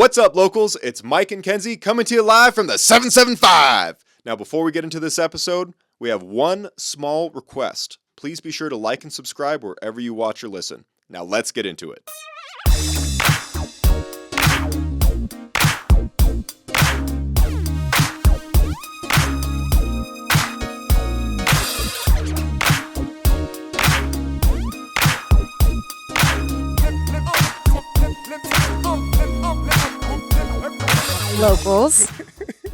What's up, locals? It's Mike and Kenzie coming to you live from the 775. Now, before we get into this episode, we have one small request. Please be sure to like and subscribe wherever you watch or listen. Now, let's get into it. Locals,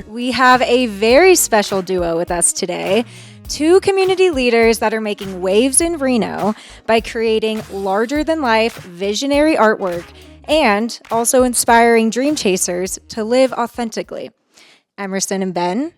we have a very special duo with us today. Two community leaders that are making waves in Reno by creating larger-than-life visionary artwork and also inspiring dream chasers to live authentically. Emerson and Ben,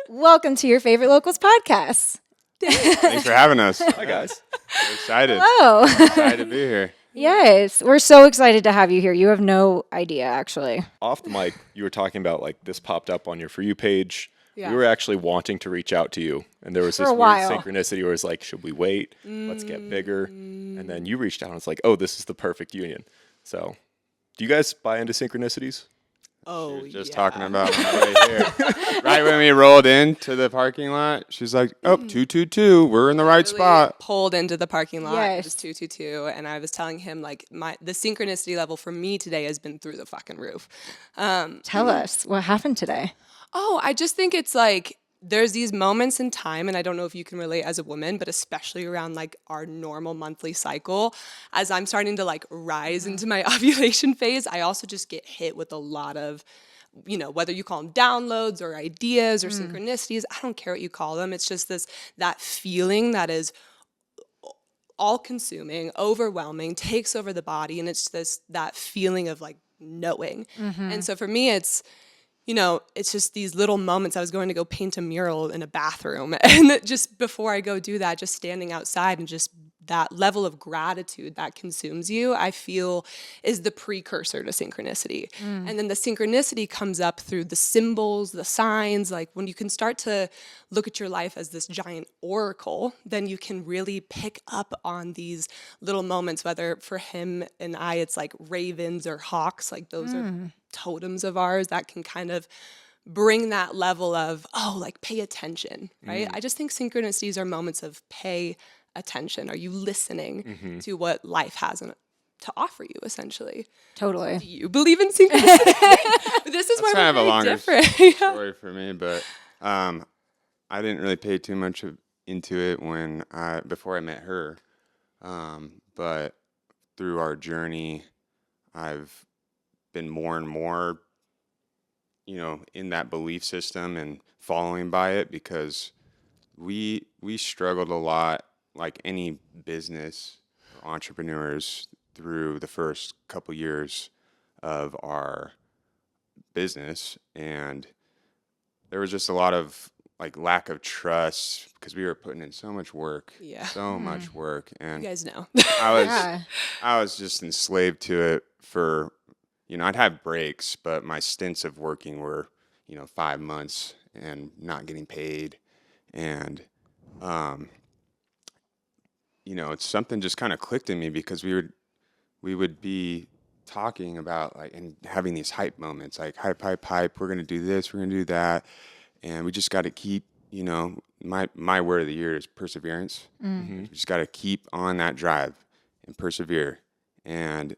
welcome to your favorite Locals podcast. Thanks for having us. Hi, guys. We're excited. Hello. Excited to be here. Yes, we're so excited to have you here. You have no idea, actually. Off the mic, you were talking about, like, this popped up on your For You page. Yeah. We were actually wanting to reach out to you. And there was For this a weird while. synchronicity where it's like, should we wait? Let's get bigger. And then you reached out and it's like, oh, this is the perfect union. So, do you guys buy into synchronicities? Oh, Just yeah. talking about it right here. Right when we rolled into the parking lot, she's like, oh, 222, we're in the right Literally spot. Pulled into the parking lot. Yes. It was 222, and I was telling him like the synchronicity level for me today has been through the fucking roof. Tell us, what happened today? Oh, I just think it's like there's these moments in time, and I don't know if you can relate as a woman, but especially around like our normal monthly cycle, as I'm starting to like rise into my ovulation phase, I also just get hit with a lot of, you know, whether you call them downloads or ideas or synchronicities, I don't care what you call them. It's just that feeling that is all-consuming, overwhelming, takes over the body, and it's that feeling of like knowing. And so for me, it's, you know, it's just these little moments. I was going to go paint a mural in a bathroom, and just before I go do that, just standing outside and just that level of gratitude that consumes you, I feel is the precursor to synchronicity. And then the synchronicity comes up through the symbols, the signs, like when you can start to look at your life as this giant oracle, then you can really pick up on these little moments, whether for him and I, it's like ravens or hawks, like those are totems of ours that can kind of bring that level of, oh, like pay attention, right? I just think synchronicities are moments of pay attention. Are you listening to what life has to offer you, essentially? Totally. Do you believe in synchronicity? This is That's where kind of we're a very longer different. story for me, but I didn't really pay too much into it before I met her. But through our journey, I've been more and more, you know, in that belief system and following by it, because we struggled a lot, like any business or entrepreneurs, through the first couple years of our business, and there was just a lot of like lack of trust because we were putting in so much work, much work, and You guys know. I was just enslaved to it for, you know, I'd have breaks, but my stints of working were, you know, 5 months and not getting paid. And, you know, it's something just kind of clicked in me because we would be talking about like and having these hype moments, like hype, we're going to do this, we're going to do that. And we just got to keep, you know, my word of the year is perseverance. We just got to keep on that drive and persevere. And,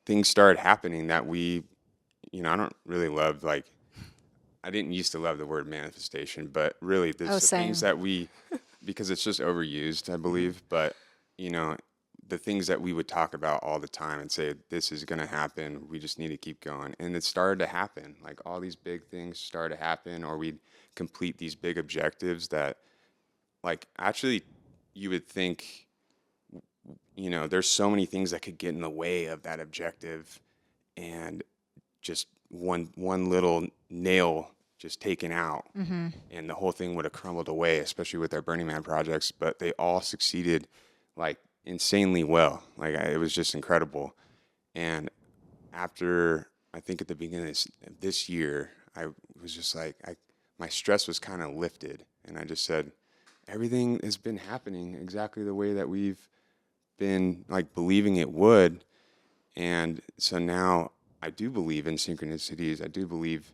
things started happening that we, you know, I don't really love, like, I didn't used to love the word manifestation, but really the things that because it's just overused, I believe, but, you know, the things that we would talk about all the time and say, this is going to happen, we just need to keep going. And it started to happen, like all these big things started to happen, or we'd complete these big objectives that, like, actually you would think, you know, there's so many things that could get in the way of that objective, and just one little nail just taken out, and the whole thing would have crumbled away, especially with our Burning Man projects. But they all succeeded, like, insanely well. Like, it was just incredible. And after, I think at the beginning of this year, I was just like, my stress was kind of lifted, and I just said, everything has been happening exactly the way that we've been like believing it would. And so now I do believe in synchronicities. I do believe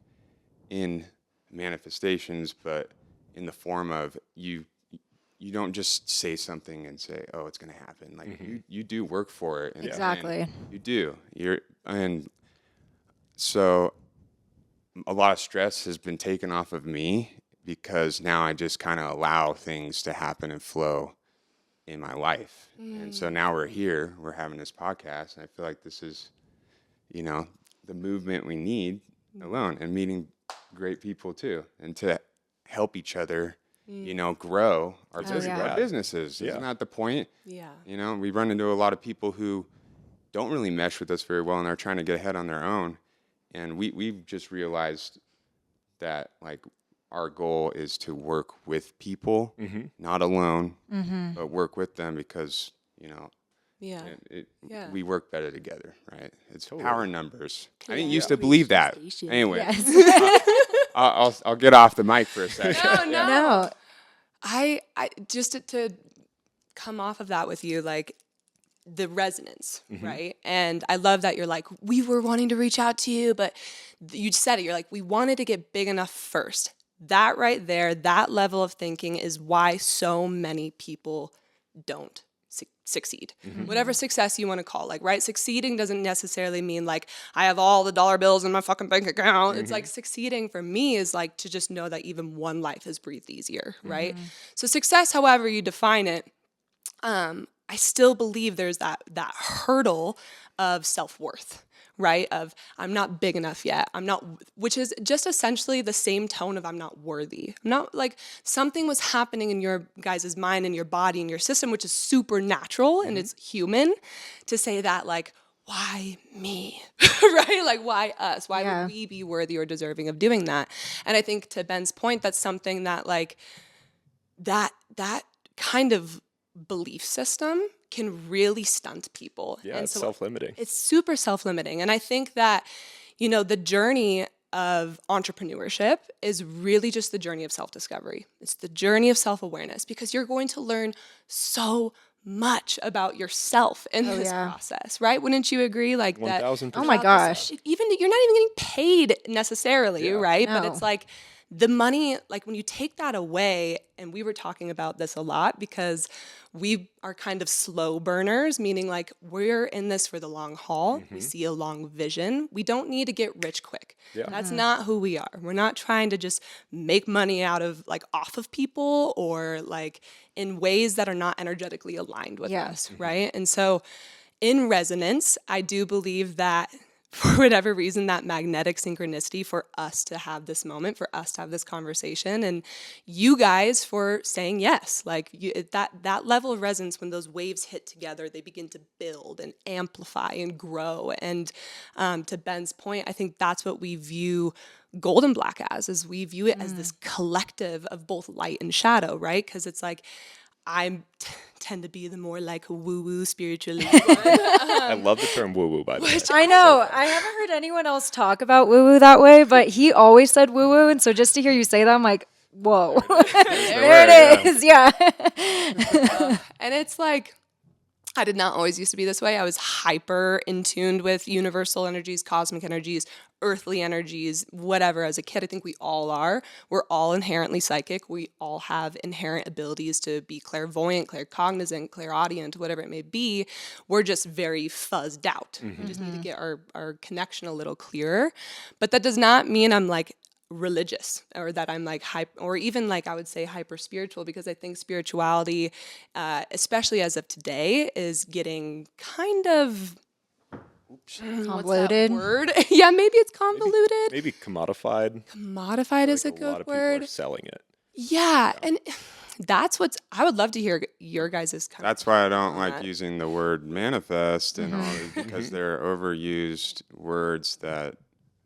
in manifestations, but in the form of you don't just say something and say, oh, it's going to happen. Like you do work for it. And, Exactly. and you do. And so a lot of stress has been taken off of me because now I just kind of allow things to happen and flow in my life. And so now we're here, we're having this podcast, and I feel like this is, the movement we need alone, and meeting great people too, and to help each other, grow our businesses. Isn't that the point? Yeah. We run into a lot of people who don't really mesh with us very well, and they're trying to get ahead on their own. And we've just realized that, like, our goal is to work with people, not alone, but work with them because, we work better together, right? It's power in numbers. I didn't used to believe that. Anyway, I'll get off the mic for a second. No. I just to come off of that with you, like, the resonance, right? And I love that you're like, we were wanting to reach out to you, but you said it. You're like, we wanted to get big enough first. That right there, that level of thinking is why so many people don't succeed. Whatever success you want to call, like, right? Succeeding doesn't necessarily mean like I have all the dollar bills in my fucking bank account. It's like succeeding for me is like to just know that even one life is breathed easier, right? So success, however you define it, I still believe there's that hurdle of self-worth, right? Of I'm not big enough yet. Which is just essentially the same tone of I'm not worthy. I'm not, like, something was happening in your guys' mind and your body and your system, which is supernatural and it's human to say that, like, why me, right? Like, why us? Why would we be worthy or deserving of doing that? And I think to Ben's point, that's something that, like, that kind of belief system can really stunt people. Yeah, and it's so self-limiting. It's super self-limiting. And I think that, the journey of entrepreneurship is really just the journey of self-discovery. It's the journey of self-awareness, because you're going to learn so much about yourself in this process, right? Wouldn't you agree? Like 1,000%. Oh my gosh. Even you're not even getting paid necessarily, right? No. But it's like the money, like when you take that away, and we were talking about this a lot because we are kind of slow burners, meaning like we're in this for the long haul. We see a long vision. We don't need to get rich quick. Yeah. That's not who we are. We're not trying to just make money off of people or like in ways that are not energetically aligned with us, right? And so in resonance, I do believe that for whatever reason, that magnetic synchronicity for us to have this moment, for us to have this conversation, and you guys for saying yes. Like that level of resonance, when those waves hit together, they begin to build and amplify and grow. And to Ben's point, I think that's what we view Golden Black as, is we view it as this collective of both light and shadow, right? Because it's like, I tend to be the more like woo-woo spiritually. I love the term woo-woo, by the way. I know. I haven't heard anyone else talk about woo-woo that way, but he always said woo-woo. And so just to hear you say that, I'm like, whoa. There it is. Yeah. And it's like, I did not always used to be this way. I was hyper in tuned with universal energies, cosmic energies, earthly energies, whatever. As a kid, I think we all are. We're all inherently psychic. We all have inherent abilities to be clairvoyant, claircognizant, clairaudient, whatever it may be. We're just very fuzzed out. We just need to get our connection a little clearer. But that does not mean I'm like religious, or that I'm like or even like I would say hyper spiritual, because I think spirituality, especially as of today, is getting kind of Convoluted. What's that word? Yeah, maybe it's convoluted. Maybe commodified. Commodified is a A lot good of people word. are selling it. Yeah, and that's I would love to hear your guys' kind That's why I don't like using the word manifest and all this, because they're overused words that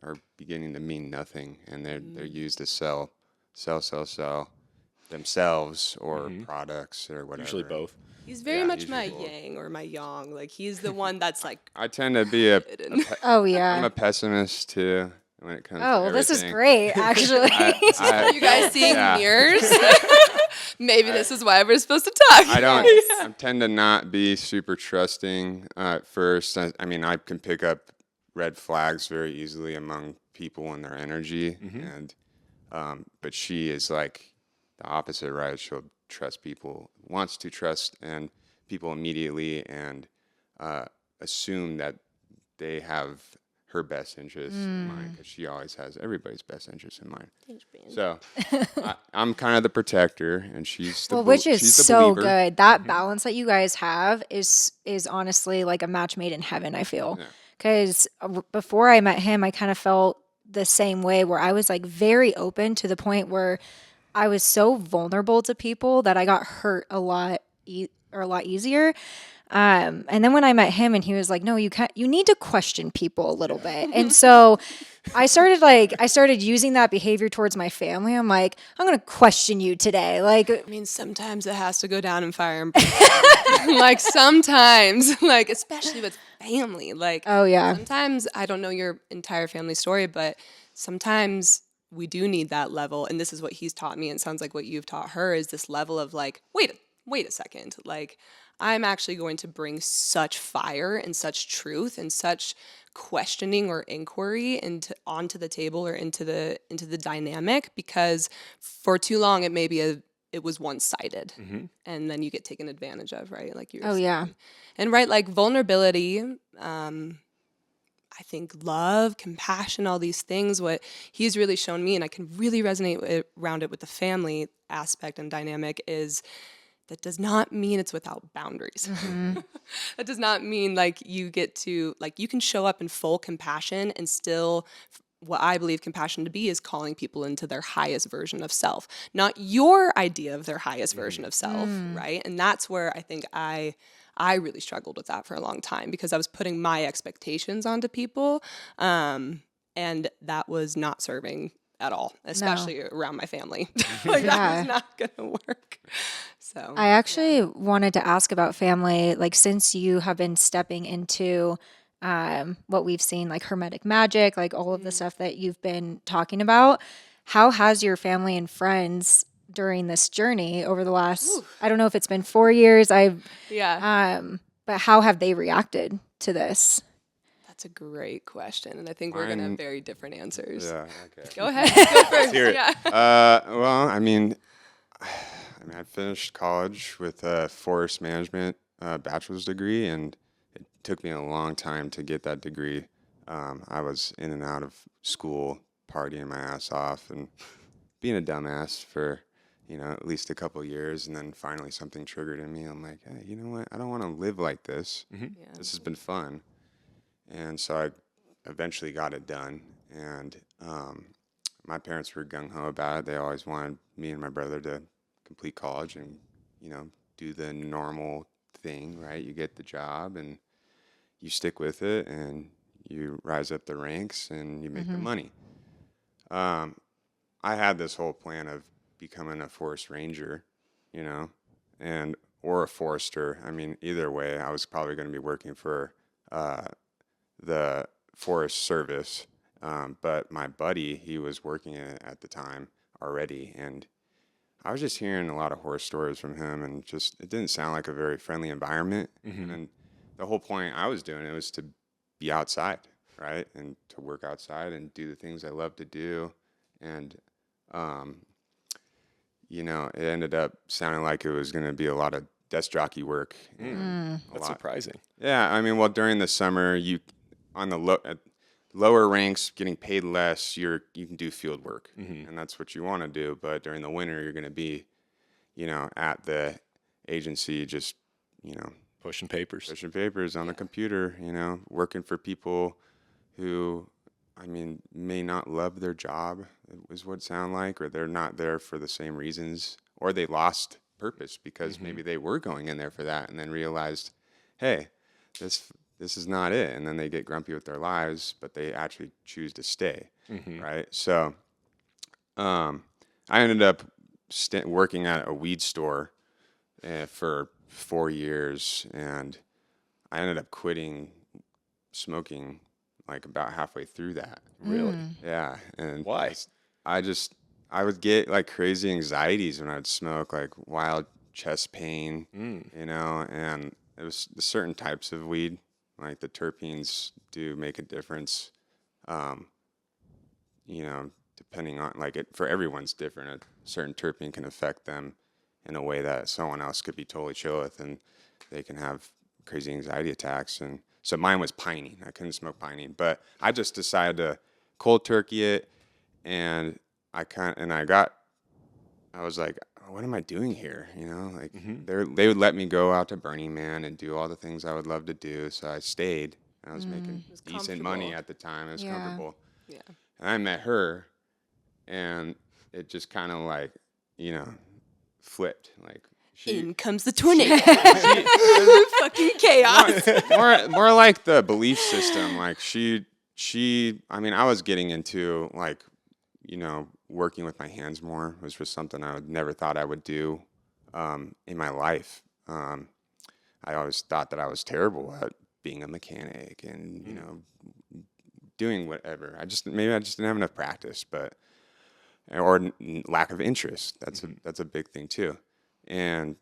are beginning to mean nothing, and they're used to sell themselves or products or whatever. Usually both. He's very much my yang or my yang. Like, he's the one that's like. I tend to be Oh, yeah. I'm a pessimist too. when it comes. Oh, to well, this is everything. great, actually. Are you guys seeing mirrors? Maybe this is why we're supposed to talk. I don't. Yes. I tend to not be super trusting at first. I mean, I can pick up red flags very easily among people and their energy, and but she is like the opposite, right? She'll trust people, wants to trust and people immediately, and assume that they have her best interests in mind, because she always has everybody's best interests in mind. So I'm kind of the protector, and she's the Which is she's the so believer. good. That balance that you guys have is honestly like a match made in heaven, I feel. Because before I met him, I kind of felt the same way, where I was like very open to the point where I was so vulnerable to people that I got hurt a lot easier. And then when I met him, and he was like, no, you need to question people a little bit. And so I started using that behavior towards my family. I'm like, I'm going to question you today. Like, I mean, sometimes it has to go down in fire and brimstone. Like sometimes, like especially with family. Like, oh yeah. Sometimes I don't know your entire family story, but sometimes we do need that level. And this is what he's taught me. And it sounds like what you've taught her is this level of like, wait a second. Like, I'm actually going to bring such fire and such truth and such questioning or inquiry onto the table or into the dynamic, because for too long it was one-sided, and then you get taken advantage of, right? Like you were saying. Yeah. And right, like vulnerability, I think love, compassion, all these things, what he's really shown me, and I can really resonate around it with the family aspect and dynamic, is that does not mean it's without boundaries. That does not mean like you get to, like, you can show up in full compassion and still, what I believe compassion to be is calling people into their highest version of self, not your idea of their highest version of self, right? And that's where I think I really struggled with that for a long time, because I was putting my expectations onto people, and that was not serving at all, especially around my family. Like that was not gonna work. So I actually wanted to ask about family, like since you have been stepping into what we've seen, like Hermetic magic, like all of the stuff that you've been talking about, how has your family and friends during this journey over the last, I don't know if it's been 4 years, but how have they reacted to this? That's a great question, and I think we're going to have very different answers. Yeah, okay. Go ahead. Go first. hear it. Yeah. Well, I mean, I finished college with a forest management bachelor's degree, and it took me a long time to get that degree. I was in and out of school, partying my ass off, and being a dumbass for, at least a couple of years, and then finally something triggered in me. I'm like, hey, you know what? I don't want to live like this. This has been fun. And so I eventually got it done. And my parents were gung-ho about it. They always wanted me and my brother to complete college and, do the normal thing, right? You get the job and you stick with it and you rise up the ranks and you make the money. I had this whole plan of becoming a forest ranger, or a forester. I mean, either way, I was probably going to be working for the Forest Service, but my buddy, he was working in it at the time already, and I was just hearing a lot of horror stories from him, and it didn't sound like a very friendly environment. And the whole point I was doing it was to be outside, right, and to work outside and do the things I love to do, and it ended up sounding like it was going to be a lot of desk jockey work. That's surprising. Yeah, I mean, well, during the summer, on the lower ranks, getting paid less, you can do field work, and that's what you want to do. But during the winter, you're going to be, at the agency, just, Pushing papers on the computer, working for people who, I mean, may not love their job, is what it sounds like, or they're not there for the same reasons, or they lost purpose because maybe they were going in there for that and then realized, hey, this is not it, and then they get grumpy with their lives, but they actually choose to stay, right? So I ended up working at a weed store for 4 years, and I ended up quitting smoking like about halfway through that. Really? Yeah. And Why? I would get like crazy anxieties when I'd smoke, like wild chest pain, you know, and it was the certain types of weed, like the terpenes do make a difference. You know, depending on like it, for everyone's different. A certain terpene can affect them in a way that someone else could be totally chill with, and they can have crazy anxiety attacks. And so mine was pining. I couldn't smoke pining, but I just decided to cold turkey it, and I was like, what am I doing here? You know, like they would let me go out to Burning Man and do all the things I would love to do. So I stayed. I was making decent money at the time. It was comfortable. Yeah. And I met her, and it just kind of like, you know, flipped. Like in comes the tornado. Fucking chaos. More like the belief system. Like she. I mean, I was getting into like, you know, working with my hands more, which was something I would never thought I would do in my life. I always thought that I was terrible at being a mechanic and, you know, doing whatever. Maybe I just didn't have enough practice, or lack of interest. That's a big thing too. And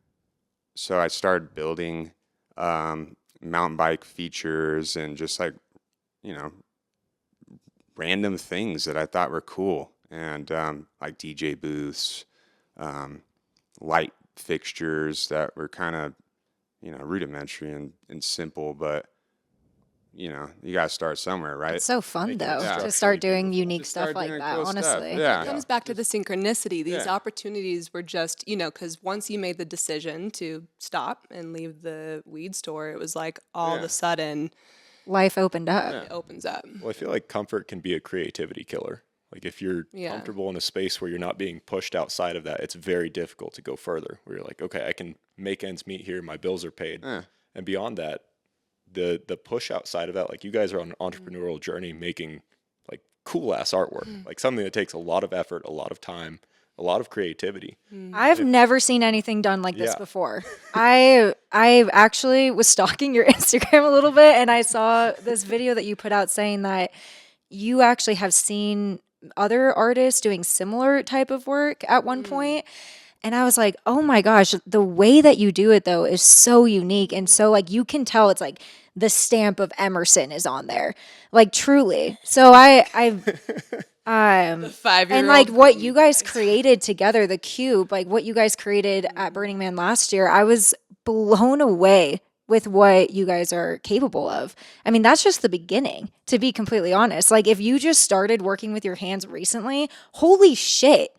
so I started building mountain bike features and just like, you know, random things that I thought were cool, and like DJ booths, light fixtures that were kind of, you know, rudimentary and simple, but you know, you got to start somewhere, right? It's so fun though to start doing unique stuff like that. Cool honestly, stuff. Yeah. It comes back to the synchronicity. These opportunities were just, you know, because once you made the decision to stop and leave the weed store, it was like all of a sudden life opened up. it opens up. Well, I feel like comfort can be a creativity killer. Like if you're comfortable in a space where you're not being pushed outside of that, it's very difficult to go further. Where you're like, okay, I can make ends meet here. My bills are paid. And beyond that, the push outside of that, like you guys are on an entrepreneurial journey making like cool ass artwork, like something that takes a lot of effort, a lot of time, a lot of creativity. I've never seen anything done like this before. I actually was stalking your Instagram a little bit, and I saw this video that you put out saying that you actually have seen other artists doing similar type of work at one point. And I was like, oh my gosh, the way that you do it though is so unique. And so like you can tell it's like the stamp of Emerson is on there. Like truly. So the 5-year-old and like what you guys created together, the cube, like what you guys created at Burning Man last year, I was blown away with what you guys are capable of. I mean, that's just the beginning, to be completely honest. Like if you just started working with your hands recently, holy shit.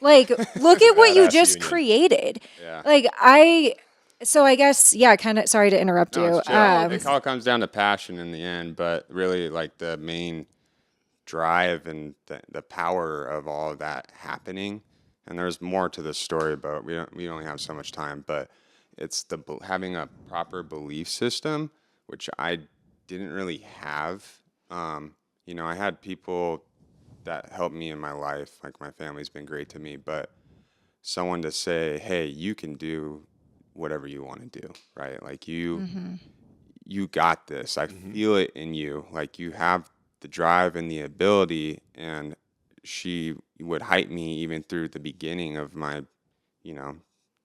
Like, look at what you just created. Yeah. Like, I guess, kind of, sorry to interrupt you. It all comes down to passion in the end, but really, like, the main drive and the power of all of that happening, and there's more to this story, but we only have so much time, but it's having a proper belief system, which I didn't really have. You know, I had people that helped me in my life. Like my family's been great to me, but someone to say, hey, you can do whatever you want to do, right? Like you got this. I feel it in you. Like you have the drive and the ability. And she would hype me even through the beginning of my, you know,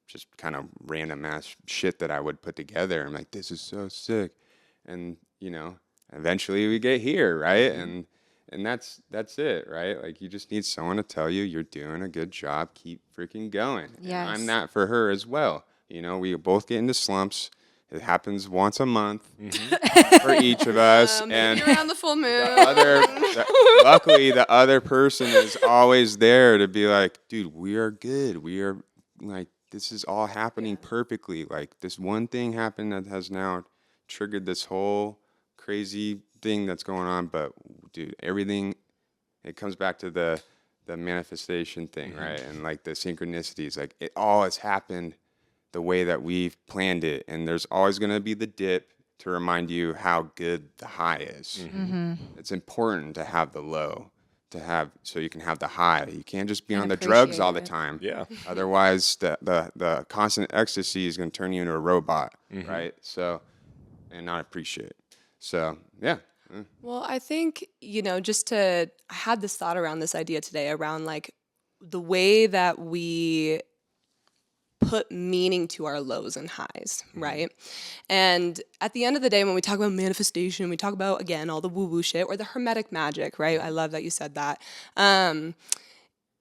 just kind of random ass shit that I would put together. I'm like, this is so sick. And, you know, eventually we get here, right? And that's it, right? Like you just need someone to tell you you're doing a good job. Keep freaking going. Yes. And I'm that for her as well. You know, we both get into slumps. It happens once a month for each of us. And around the full moon. Luckily, the other person is always there to be like, dude, we are good. We are like, this is all happening perfectly. Like this one thing happened that has now triggered this whole crazy thing that's going on, but dude, everything, it comes back to the manifestation thing, right? And like the synchronicities, like it all has happened the way that we've planned it, and there's always going to be the dip to remind you how good the high is. It's important to have the low, so you can have the high. You can't just be on the drugs all the time. Yeah. Otherwise, the constant ecstasy is going to turn you into a robot, right? So, and not appreciate. So, yeah, Well, I think, I had this thought around this idea today around like the way that we put meaning to our lows and highs, right? And at the end of the day, when we talk about manifestation, we talk about, again, all the woo-woo shit or the hermetic magic, right? I love that you said that.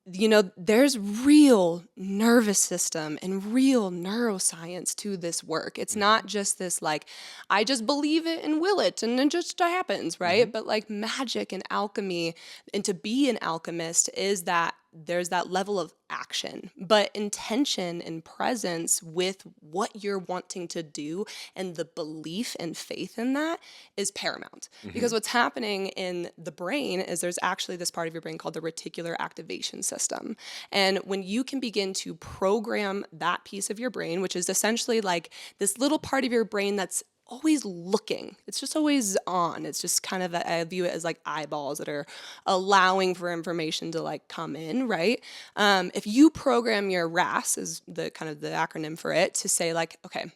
There's real nervous system and real neuroscience to this work. It's not just this like, I just believe it and will it and it just happens, right? But like magic and alchemy, and to be an alchemist is that there's that level of action, but intention and presence with what you're wanting to do and the belief and faith in that is paramount. Because what's happening in the brain is there's actually this part of your brain called the reticular activation system. And when you can begin to program that piece of your brain, which is essentially like this little part of your brain that's always looking. It's just always on. It's just kind of, I view it as like eyeballs that are allowing for information to like come in, right? If you program your RAS, is the kind of the acronym for it, to say like, okay,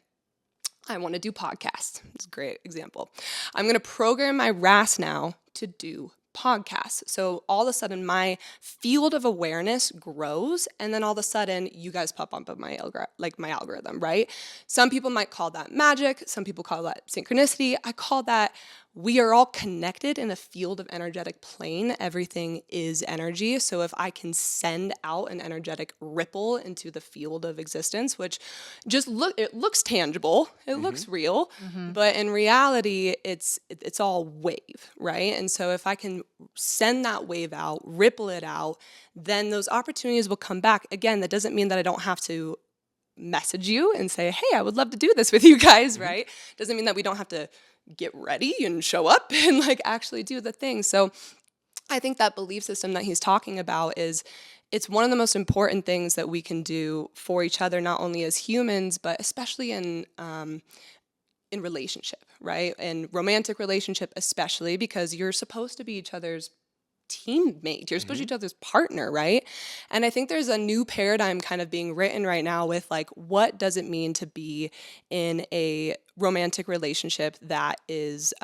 I want to do podcasts. It's a great example. I'm going to program my RAS now to do podcasts. So all of a sudden my field of awareness grows, and then all of a sudden you guys pop up on my algorithm, right? Some people might call that magic. Some people call that synchronicity. I call that we are all connected in a field of energetic plane. Everything is energy. So if I can send out an energetic ripple into the field of existence, which it looks tangible, it looks real, but in reality, it's all wave, right? And so if I can send that wave out, ripple it out, then those opportunities will come back. Again, that doesn't mean that I don't have to message you and say, hey, I would love to do this with you guys, right? Doesn't mean that we don't have to get ready and show up and like actually do the thing. So I think that belief system that he's talking about it's one of the most important things that we can do for each other, not only as humans, but especially in relationship, right? In romantic relationship, especially because you're supposed to be each other's teammate. You're supposed to be each other's partner, right? And I think there's a new paradigm kind of being written right now with like, what does it mean to be in a romantic relationship that is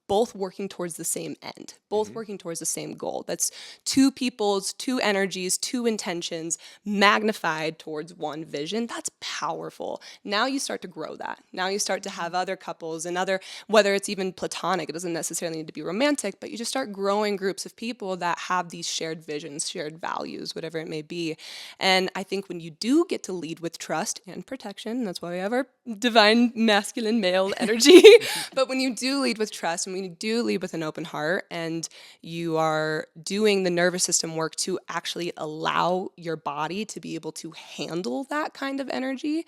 both working towards the same end, both working towards the same goal. That's two people's, two energies, two intentions magnified towards one vision. That's powerful. Now you start to grow that. Now you start to have other couples and whether it's even platonic, it doesn't necessarily need to be romantic, but you just start growing groups of people that have these shared visions, shared values, whatever it may be. And I think when you do get to lead with trust and protection, that's why we have our divine masculine male energy. But when you do lead with trust and when you do lead with an open heart and you are doing the nervous system work to actually allow your body to be able to handle that kind of energy,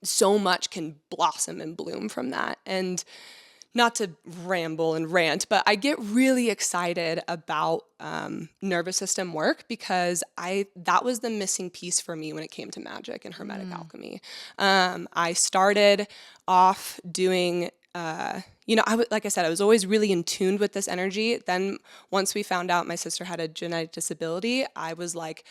so much can blossom and bloom from that. And not to ramble and rant, but I get really excited about nervous system work because that was the missing piece for me when it came to magic and hermetic alchemy. I started off doing, like I said, I was always really in tune with this energy. Then once we found out my sister had a genetic disability, I was like,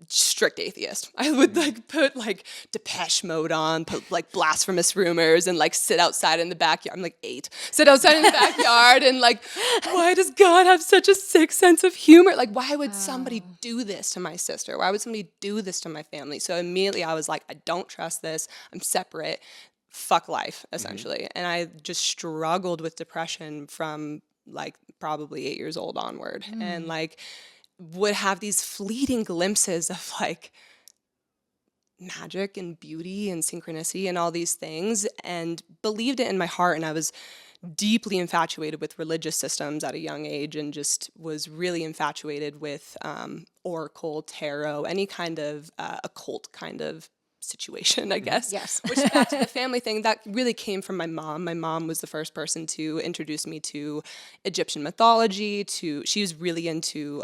strict atheist. I would like put like Depeche Mode on, put like blasphemous rumors and like sit outside in the backyard. I'm like 8. Sit outside in the backyard and like, why does God have such a sick sense of humor? Like, why would somebody do this to my sister? Why would somebody do this to my family? So immediately I was like, I don't trust this. I'm separate. Fuck life, essentially. And I just struggled with depression from like probably 8 years old onward. And like, would have these fleeting glimpses of like magic and beauty and synchronicity and all these things and believed it in my heart. And I was deeply infatuated with religious systems at a young age and just was really infatuated with oracle, tarot, any kind of occult kind of situation, I guess. Yes. Which back to the family thing, that really came from my mom. My mom was the first person to introduce me to Egyptian mythology, she was really into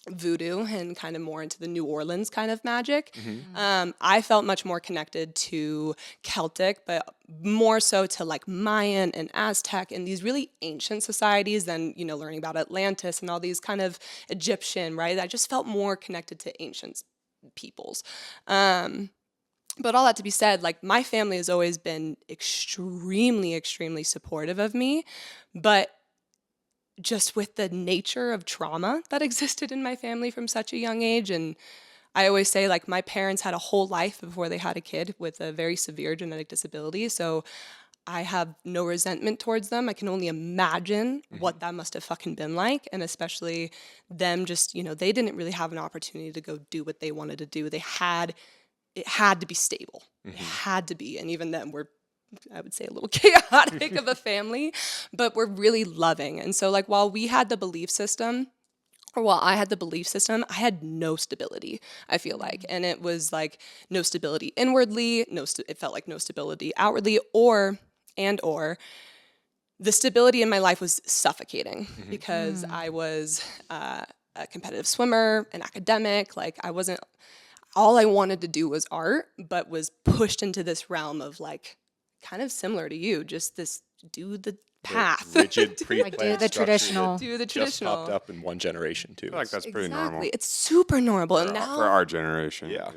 voodoo and kind of more into the New Orleans kind of magic. I felt much more connected to Celtic, but more so to like Mayan and Aztec and these really ancient societies than, learning about Atlantis and all these kind of Egyptian, right? I just felt more connected to ancient peoples. But all that to be said, like my family has always been extremely, extremely supportive of me. But just with the nature of trauma that existed in my family from such a young age, and I always say, like, my parents had a whole life before they had a kid with a very severe genetic disability. So I have no resentment towards them. I can only imagine what that must have fucking been like. And especially them just, they didn't really have an opportunity to go do what they wanted to do. It had to be stable. It had to be. And even then I would say a little chaotic of a family, but we're really loving. And so like while I had the belief system, I had no stability, I feel like. And it was like no stability inwardly, it felt like no stability outwardly, or the stability in my life was suffocating because I was a competitive swimmer, an academic. Like all I wanted to do was art, but was pushed into this realm of like, kind of similar to you, just this do the path. The rigid pre-planned do the traditional. Do the just traditional. popped up in one generation too. I feel like that's pretty normal It's super normal. And now for our generation. Yeah.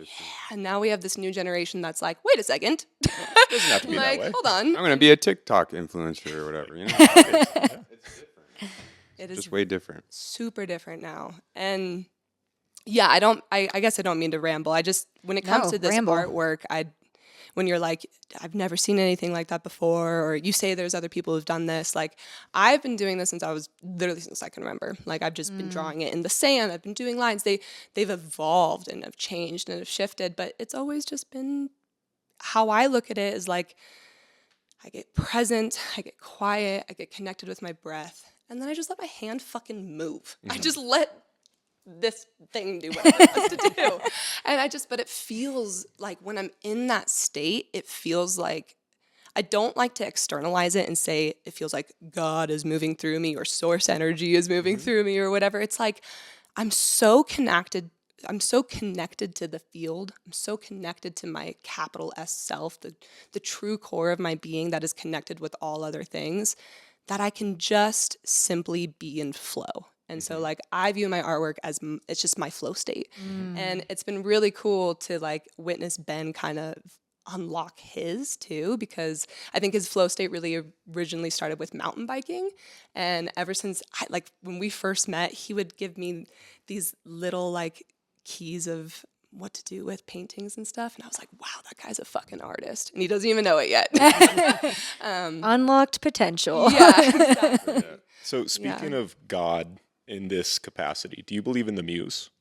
And now we have this new generation that's like, wait a second. It doesn't have to be like, that way. hold on. I'm going to be a TikTok influencer or whatever, you know? It is Just way different. super different now. And yeah, I guess I don't mean to ramble. When it comes to this artwork, when you're like, I've never seen anything like that before, or you say there's other people who've done this, like I've been doing this since I can remember. Like I've just been drawing it in the sand. I've been doing lines. They've evolved and have changed and have shifted, but it's always just been how I look at it is like, I get present, I get quiet, I get connected with my breath, and then I just let my hand fucking move. I just let this thing do what it wants to do. And but it feels like when I'm in that state, it feels like, I don't like to externalize it and say it feels like God is moving through me or source energy is moving through me or whatever. It's like, I'm so connected to the field. I'm so connected to my capital S self, the true core of my being that is connected with all other things, that I can just simply be in flow. And so like I view my artwork as it's just my flow state. And it's been really cool to like witness Ben kind of unlock his too, because I think his flow state really originally started with mountain biking. And ever since when we first met, he would give me these little like keys of what to do with paintings and stuff. And I was like, wow, that guy's a fucking artist. And he doesn't even know it yet. Unlocked potential. Yeah, exactly. Yeah. So speaking of God in this capacity, do you believe in the muse?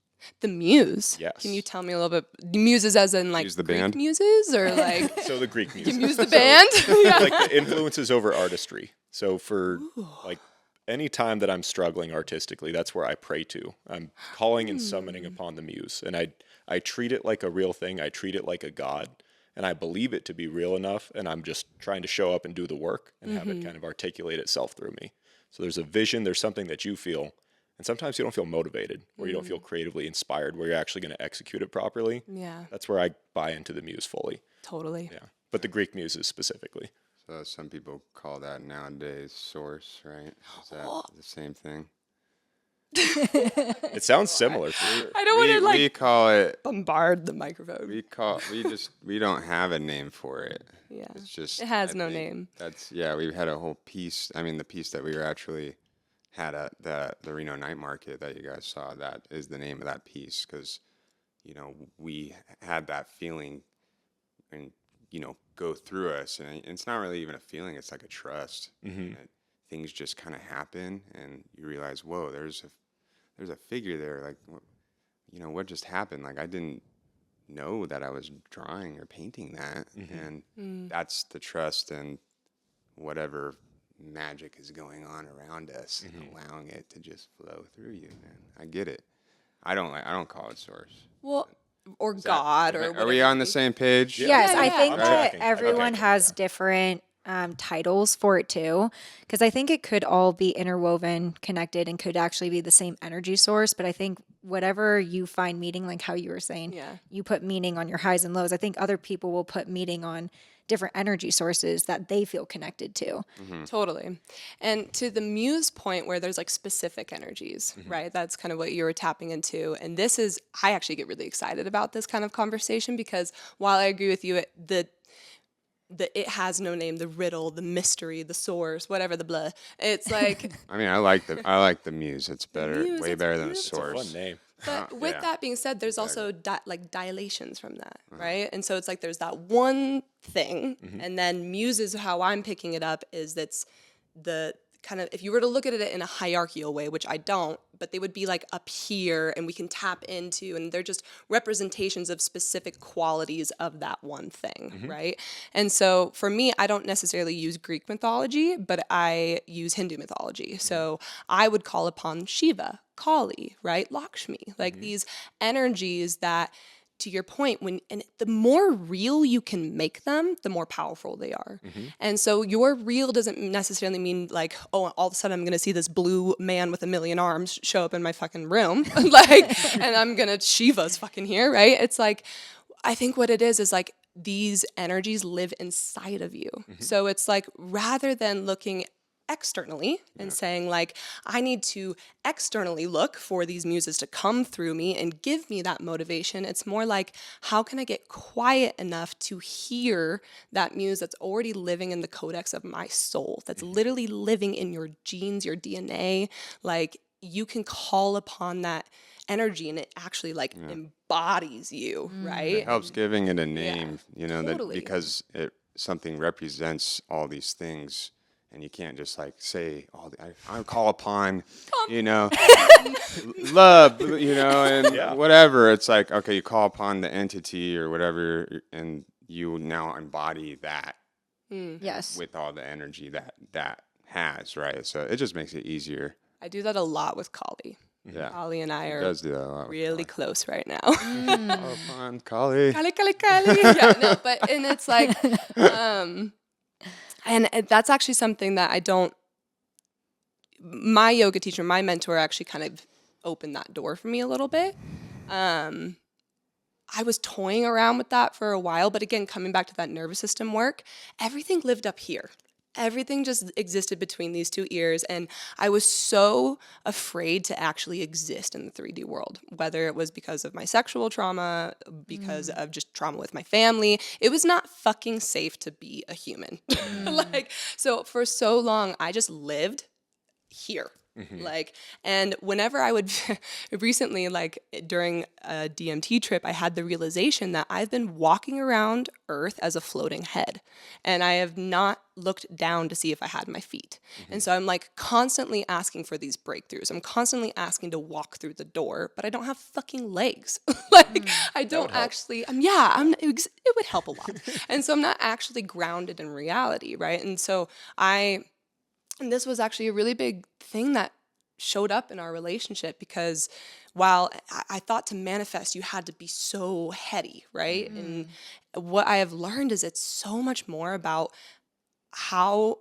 The muse? Yes. Can you tell me a little bit? Muses as in like Muse the Greek band? muses or like So the Greek muse. muse the band? Yeah. Like the influences over artistry. So for like any time that I'm struggling artistically, that's where I pray to. I'm calling and summoning upon the muse. And I treat it like a real thing. I treat it like a god. And I believe it to be real enough. And I'm just trying to show up and do the work and have it kind of articulate itself through me. So there's a vision, there's something that you feel. And sometimes you don't feel motivated or you don't feel creatively inspired where you're actually going to execute it properly. Yeah. That's where I buy into the muse fully. Totally. Yeah. But the Greek muses specifically. So some people call that nowadays source, right? Is that the same thing? It sounds similar. For sure. I don't want to We call it, bombard the microphone. we don't have a name for it. Yeah. It's just, It has I no think name. We had a whole piece. I mean, the piece that we were actually had at the Reno night market that you guys saw, that is the name of that piece, because, we had that feeling and, go through us. And it's not really even a feeling. It's like a trust. That things just kind of happen and you realize, whoa, there's a figure there. Like, what just happened? Like, I didn't know that I was drawing or painting that. And that's the trust and whatever magic is going on around us and allowing it to just flow through you, man. I get it. I don't call it source. Well, or God, or are we on the same page? Yes, Yeah. I think I'm that tracking. everyone Okay. has different titles for it too, because I think it could all be interwoven, connected, and could actually be the same energy source. But I think whatever you find meaning, like how you were saying, Yeah. you put meaning on your highs and lows. I think other people will put meaning on different energy sources that they feel connected to. Totally. And to the muse point where there's like specific energies, right? That's kind of what you were tapping into. And this is, I actually get really excited about this kind of conversation because while I agree with you, it has no name, the riddle, the mystery, the source, whatever the blah. It's like I mean, I like the muse. It's better, muse, way it's better than a beautiful. source. Fun name. But with Yeah. that being said, there's also like dilations from that, right? And so it's like there's that one thing, and then muse is how I'm picking it up is that's the kind of, if you were to look at it in a hierarchical way, which I don't, but they would be like up here and we can tap into, and they're just representations of specific qualities of that one thing, right? And so for me, I don't necessarily use Greek mythology, but I use Hindu mythology. So I would call upon Shiva, Kali, right? Lakshmi, like these energies that, to your point, and the more real you can make them, the more powerful they are. And so your real doesn't necessarily mean like, oh, all of a sudden I'm going to see this blue man with 1,000,000 arms show up in my fucking room, like, and I'm going to Shiva's fucking here, right? It's like, I think what it is like these energies live inside of you. So it's like, rather than looking externally and saying like, I need to externally look for these muses to come through me and give me that motivation. It's more like, how can I get quiet enough to hear that muse that's already living in the codex of my soul, that's literally living in your genes, your DNA. Like you can call upon that energy and it actually like embodies you, right? It helps giving it a name, you know, Totally. that because something represents all these things. And you can't just like say, I call upon, you know, love, you know, and whatever. It's like, okay, you call upon the entity or whatever, and you now embody that Yes. with all the energy that has, right? So it just makes it easier. I do that a lot with Kali. Yeah. Kali and I It are does do that a lot. really close right now. Call upon Kali. Kali. Yeah, no, but, and it's like, and that's actually something that my yoga teacher, my mentor actually kind of opened that door for me a little bit. I was toying around with that for a while, but again, coming back to that nervous system work, everything lived up here. Everything just existed between these two ears, and I was so afraid to actually exist in the 3D world, whether it was because of my sexual trauma, because of just trauma with my family. It was not fucking safe to be a human. Like, so for so long, I just lived here. Like, and whenever I would recently, like during a DMT trip, I had the realization that I've been walking around Earth as a floating head, and I have not looked down to see if I had my feet. And so I'm like constantly asking for these breakthroughs. I'm constantly asking to walk through the door, but I don't have fucking legs. Like I don't actually, it would help a lot. And so I'm not actually grounded in reality, right? And so and this was actually a really big thing that showed up in our relationship, because while I thought to manifest, you had to be so heady, right? And what I have learned is it's so much more about how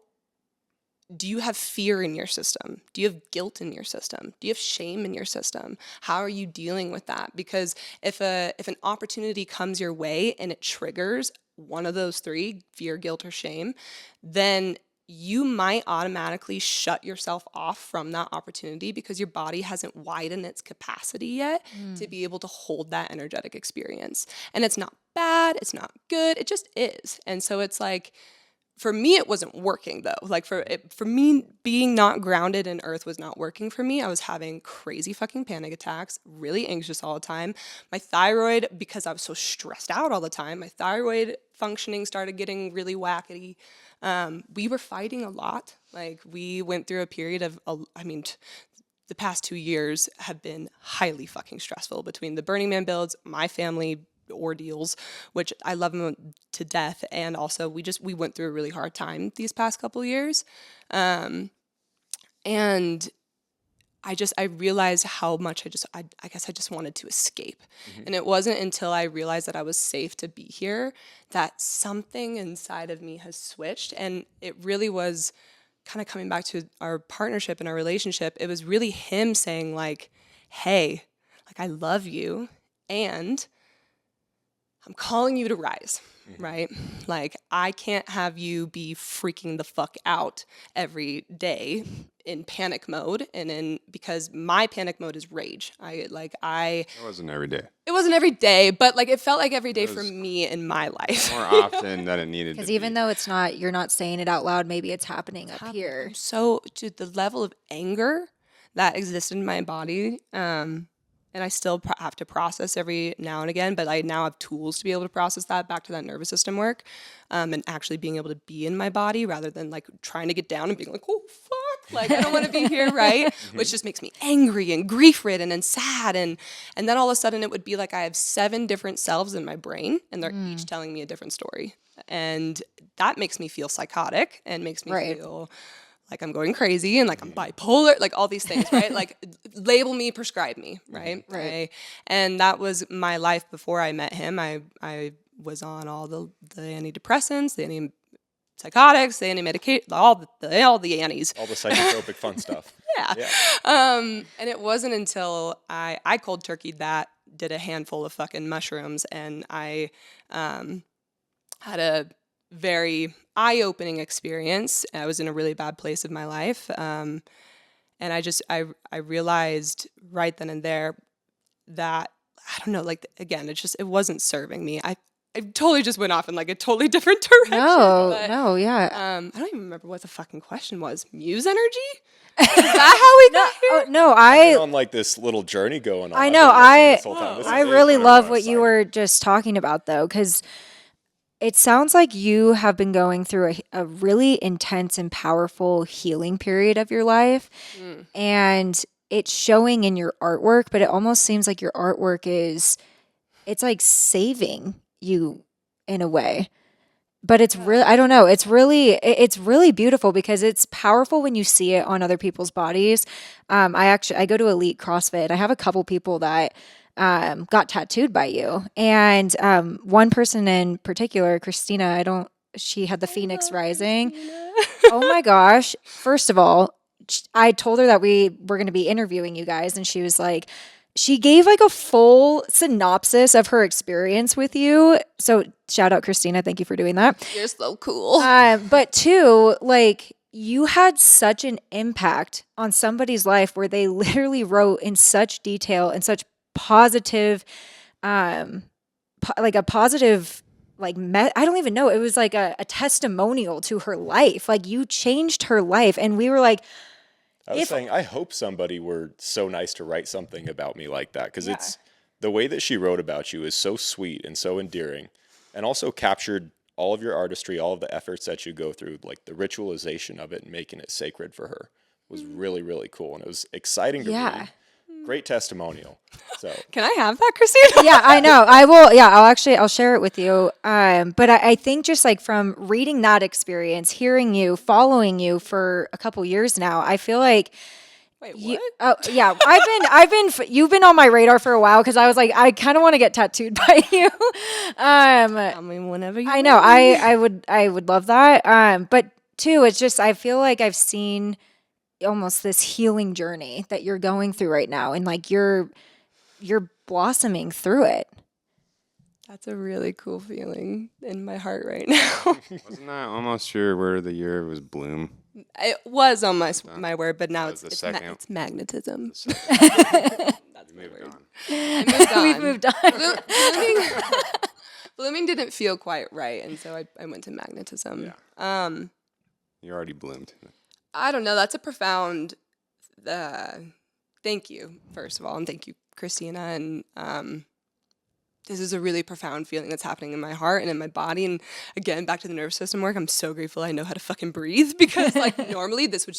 do you have fear in your system? Do you have guilt in your system? Do you have shame in your system? How are you dealing with that? Because if an opportunity comes your way and it triggers one of those three, fear, guilt, or shame, then you might automatically shut yourself off from that opportunity because your body hasn't widened its capacity yet to be able to hold that energetic experience. And it's not bad, it's not good, it just is. And so it's like, for me, it wasn't working though. Like for me, being not grounded in earth was not working for me. I was having crazy fucking panic attacks, really anxious all the time. My thyroid, because I was so stressed out all the time, my thyroid functioning started getting really wackety. We were fighting a lot. Like we went through a period of, the past 2 years have been highly fucking stressful between the Burning Man builds, my family ordeals, which I love them to death. And also we went through a really hard time these past couple years. And I realized how much I guess I just wanted to escape. And it wasn't until I realized that I was safe to be here that something inside of me has switched. And it really was kind of coming back to our partnership and our relationship. It was really him saying like, hey, like I love you and I'm calling you to rise, right? Like, I can't have you be freaking the fuck out every day in panic mode, because my panic mode is rage. It wasn't every day. It wasn't every day, but like it felt like every day for me in my life. More often than it needed to be. Because even though it's not, you're not saying it out loud, maybe it's happening up here. So, to the level of anger that exists in my body, and I still have to process every now and again, but I now have tools to be able to process that, back to that nervous system work, and actually being able to be in my body rather than like trying to get down and being like, oh, fuck, like I don't want to be here, right? Which just makes me angry and grief-ridden and sad. And then all of a sudden it would be like I have 7 different selves in my brain, and they're each telling me a different story. And that makes me feel psychotic and makes me feel like I'm going crazy and like I'm bipolar, like all these things, right? Like label me, prescribe me, right? And that was my life before I met him. I was on all the antidepressants, the antipsychotics, the anti-medication, all the anties. All the psychotropic fun stuff. Yeah. And it wasn't until I cold turkeyed that, did a handful of fucking mushrooms, and I had a very eye-opening experience. I was in a really bad place of my life, and I realized right then and there that, I don't know, like, again, it wasn't serving me. I totally just went off in like a totally different direction. Yeah. I don't even remember what the fucking question was. Muse energy? Is that how we got here? No, Been on like this little journey going on. I know. I really love what you were just talking about, though, because it sounds like you have been going through a really intense and powerful healing period of your life. And it's showing in your artwork, but it almost seems like your artwork it's like saving you in a way. But it's really, I don't know, it's really beautiful because it's powerful when you see it on other people's bodies. I go to Elite CrossFit. I have a couple people that got tattooed by you. And one person in particular, Christina, she had the Phoenix Rising. Oh my gosh. First of all, I told her that we were going to be interviewing you guys, and she was like, she gave like a full synopsis of her experience with you. So shout out Christina. Thank you for doing that. You're so cool. But 2, like, you had such an impact on somebody's life where they literally wrote in such detail and such positive, I don't even know. It was like a testimonial to her life. Like, you changed her life. And we were like, I was saying, I hope somebody were so nice to write something about me like that. Because it's the way that she wrote about you is so sweet and so endearing, and also captured all of your artistry, all of the efforts that you go through, like the ritualization of it and making it sacred for her was really, really cool. And it was exciting to read. Great testimonial. So can I have that, Christina? Yeah, I know. I will. Yeah, I'll share it with you. But I think just like from reading that experience, hearing you, following you for a couple years now, I feel like. Wait, what? Oh yeah, you've been on my radar for a while because I was like, I kind of want to get tattooed by you. I mean, whenever you. I know. I would love that. But 2, it's just I feel like I've seen almost this healing journey that you're going through right now, and like you're blossoming through it. That's a really cool feeling in my heart right now. Wasn't that almost your word of the year was bloom? It was on my word, but now it's magnetism. That's my word. We've moved on. Blooming didn't feel quite right, and so I went to magnetism. Yeah. You already bloomed. I don't know. That's a profound thank you, first of all, and thank you, Christina. And this is a really profound feeling that's happening in my heart and in my body. And again, back to the nervous system work, I'm so grateful I know how to fucking breathe, because like normally this would,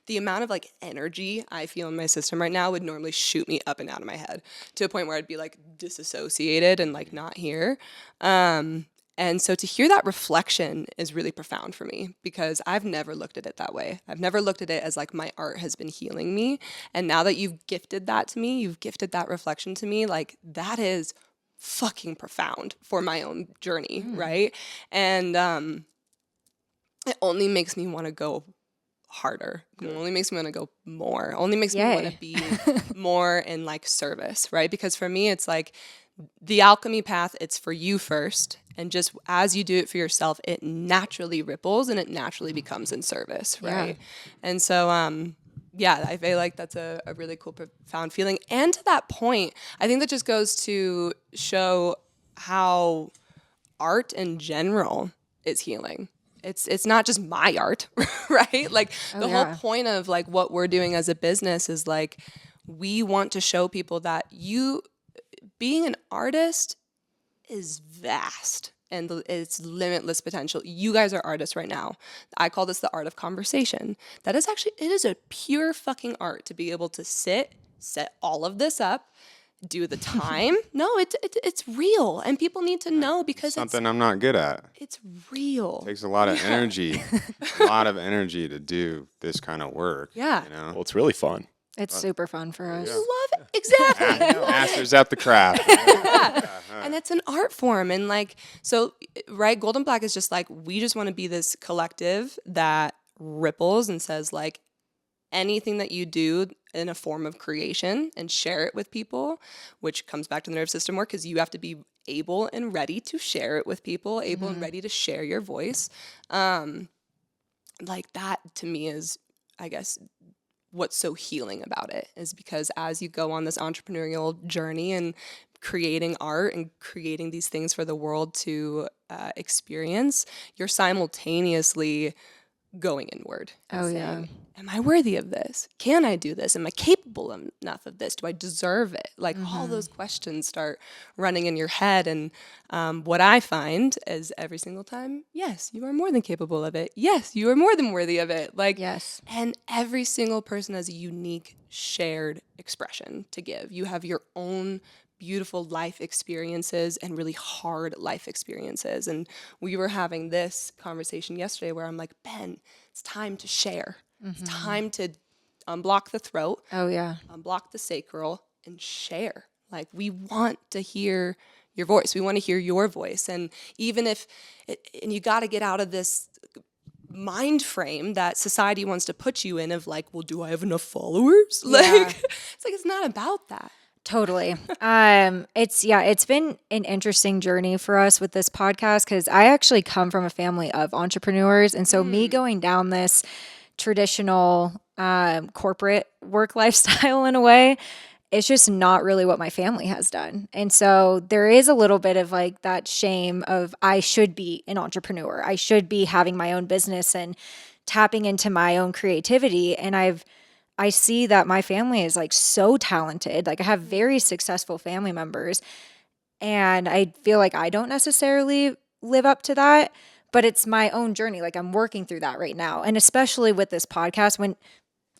the amount of like energy I feel in my system right now would normally shoot me up and out of my head to a point where I'd be like disassociated and like not here. And so to hear that reflection is really profound for me, because I've never looked at it that way. I've never looked at it as like my art has been healing me. And now that you've gifted that to me, you've gifted that reflection to me, like that is fucking profound for my own journey, right? And it only makes me want to go harder. It only makes me want to go more. It only makes me want to be more in like service, right? Because for me, it's like the alchemy path, it's for you first, And just as you do it for yourself, it naturally ripples and it naturally becomes in service, right? And so, I feel like that's a really cool, profound feeling. And to that point, I think that just goes to show how art in general is healing. It's not just my art, right? Like the whole point of like what we're doing as a business is like, we want to show people that being an artist is vast and it's limitless potential. You guys are artists right now. I call this the art of conversation. It is a pure fucking art to be able to set all of this up, do the time. No, it's real, and people need to know because something I'm not good at. It's real. It takes a lot of energy, to do this kind of work. Yeah. You know? Well, it's really fun. It's super fun for us. Love it. Exactly. Masters at the craft. And it's an art form. And like, so, right, Golden Black is just like, we just want to be this collective that ripples and says like, anything that you do in a form of creation and share it with people, which comes back to the nervous system work, because you have to be able and ready to share it with people, able and ready to share your voice. Like that to me is, I guess, what's so healing about it, is because as you go on this entrepreneurial journey and creating art and creating these things for the world to experience, you're simultaneously going inward. Oh, saying, yeah. Am I worthy of this? Can I do this? Am I capable enough of this? Do I deserve it? Like all those questions start running in your head. And what I find is every single time, yes, you are more than capable of it. Yes, you are more than worthy of it. Like, Yes. And every single person has a unique shared expression to give. You have your own beautiful life experiences and really hard life experiences. And we were having this conversation yesterday where I'm like, Ben, it's time to share. It's time to unblock the throat. Oh, yeah. Unblock the sacral and share. Like, we want to hear your voice. We want to hear your voice. And even if, and you got to get out of this mind frame that society wants to put you in of like, well, do I have enough followers? Like, it's not about that. Totally. It's been an interesting journey for us with this podcast because I actually come from a family of entrepreneurs. And so me going down this traditional corporate work lifestyle in a way, it's just not really what my family has done. And so there is a little bit of like that shame of I should be an entrepreneur. I should be having my own business and tapping into my own creativity. And I see that my family is like so talented. Like I have very successful family members and I feel like I don't necessarily live up to that, but it's my own journey. Like I'm working through that right now. And especially with this podcast,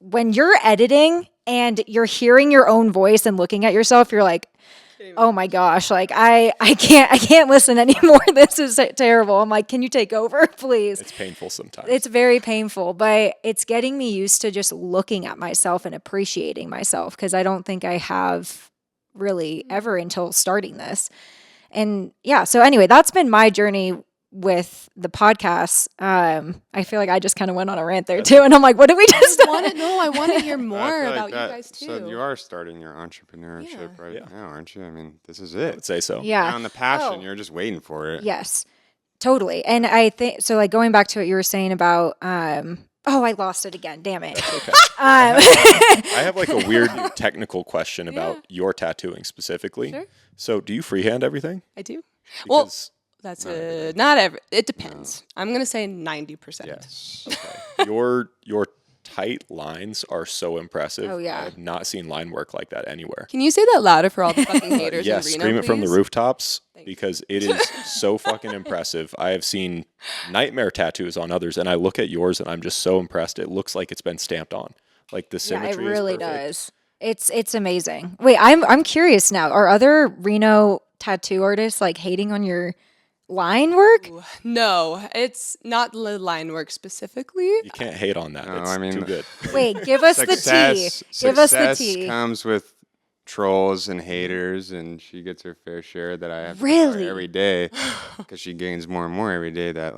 when you're editing and you're hearing your own voice and looking at yourself, you're like, oh my gosh, like I can't listen anymore. This is terrible. I'm like, can you take over, please? It's painful sometimes. It's very painful, but it's getting me used to just looking at myself and appreciating myself because I don't think I have really ever until starting this. And yeah, so anyway, that's been my journey with the podcast. I feel like I just kind of went on a rant there too, and I'm like, what did we just I want to hear more about you guys too. So you are starting your entrepreneurship now, aren't you? I mean, this is it. I would say so. Yeah. On the passion, you're just waiting for it. Yes, totally. And I think so. Like going back to what you were saying about, I lost it again. Damn it. That's okay. I have like a weird technical question about your tattooing specifically. Sure. So, do you freehand everything? I do. Because That's not every. It depends. I'm gonna say 90%. yes. Okay. Your tight lines are so impressive. Oh, yeah. I have not seen line work like that anywhere. Can you say that louder for all the fucking haters Yes, in Reno, scream it from the please? rooftops because it is so fucking impressive. I have seen nightmare tattoos on others, and I look at yours, and I'm just so impressed. It looks like it's been stamped on. Like the Yeah, symmetry. it really is perfect. does. It's amazing. Wait, I'm curious now. Are other Reno tattoo artists like hating on your line work? No, it's not the line work specifically. You can't hate on that. No, It's I mean, too good. Wait, give us the tea. Give us the Success tea. comes with trolls and haters, and she gets her fair share that I have to Really? fight every day because she gains more and more every day. That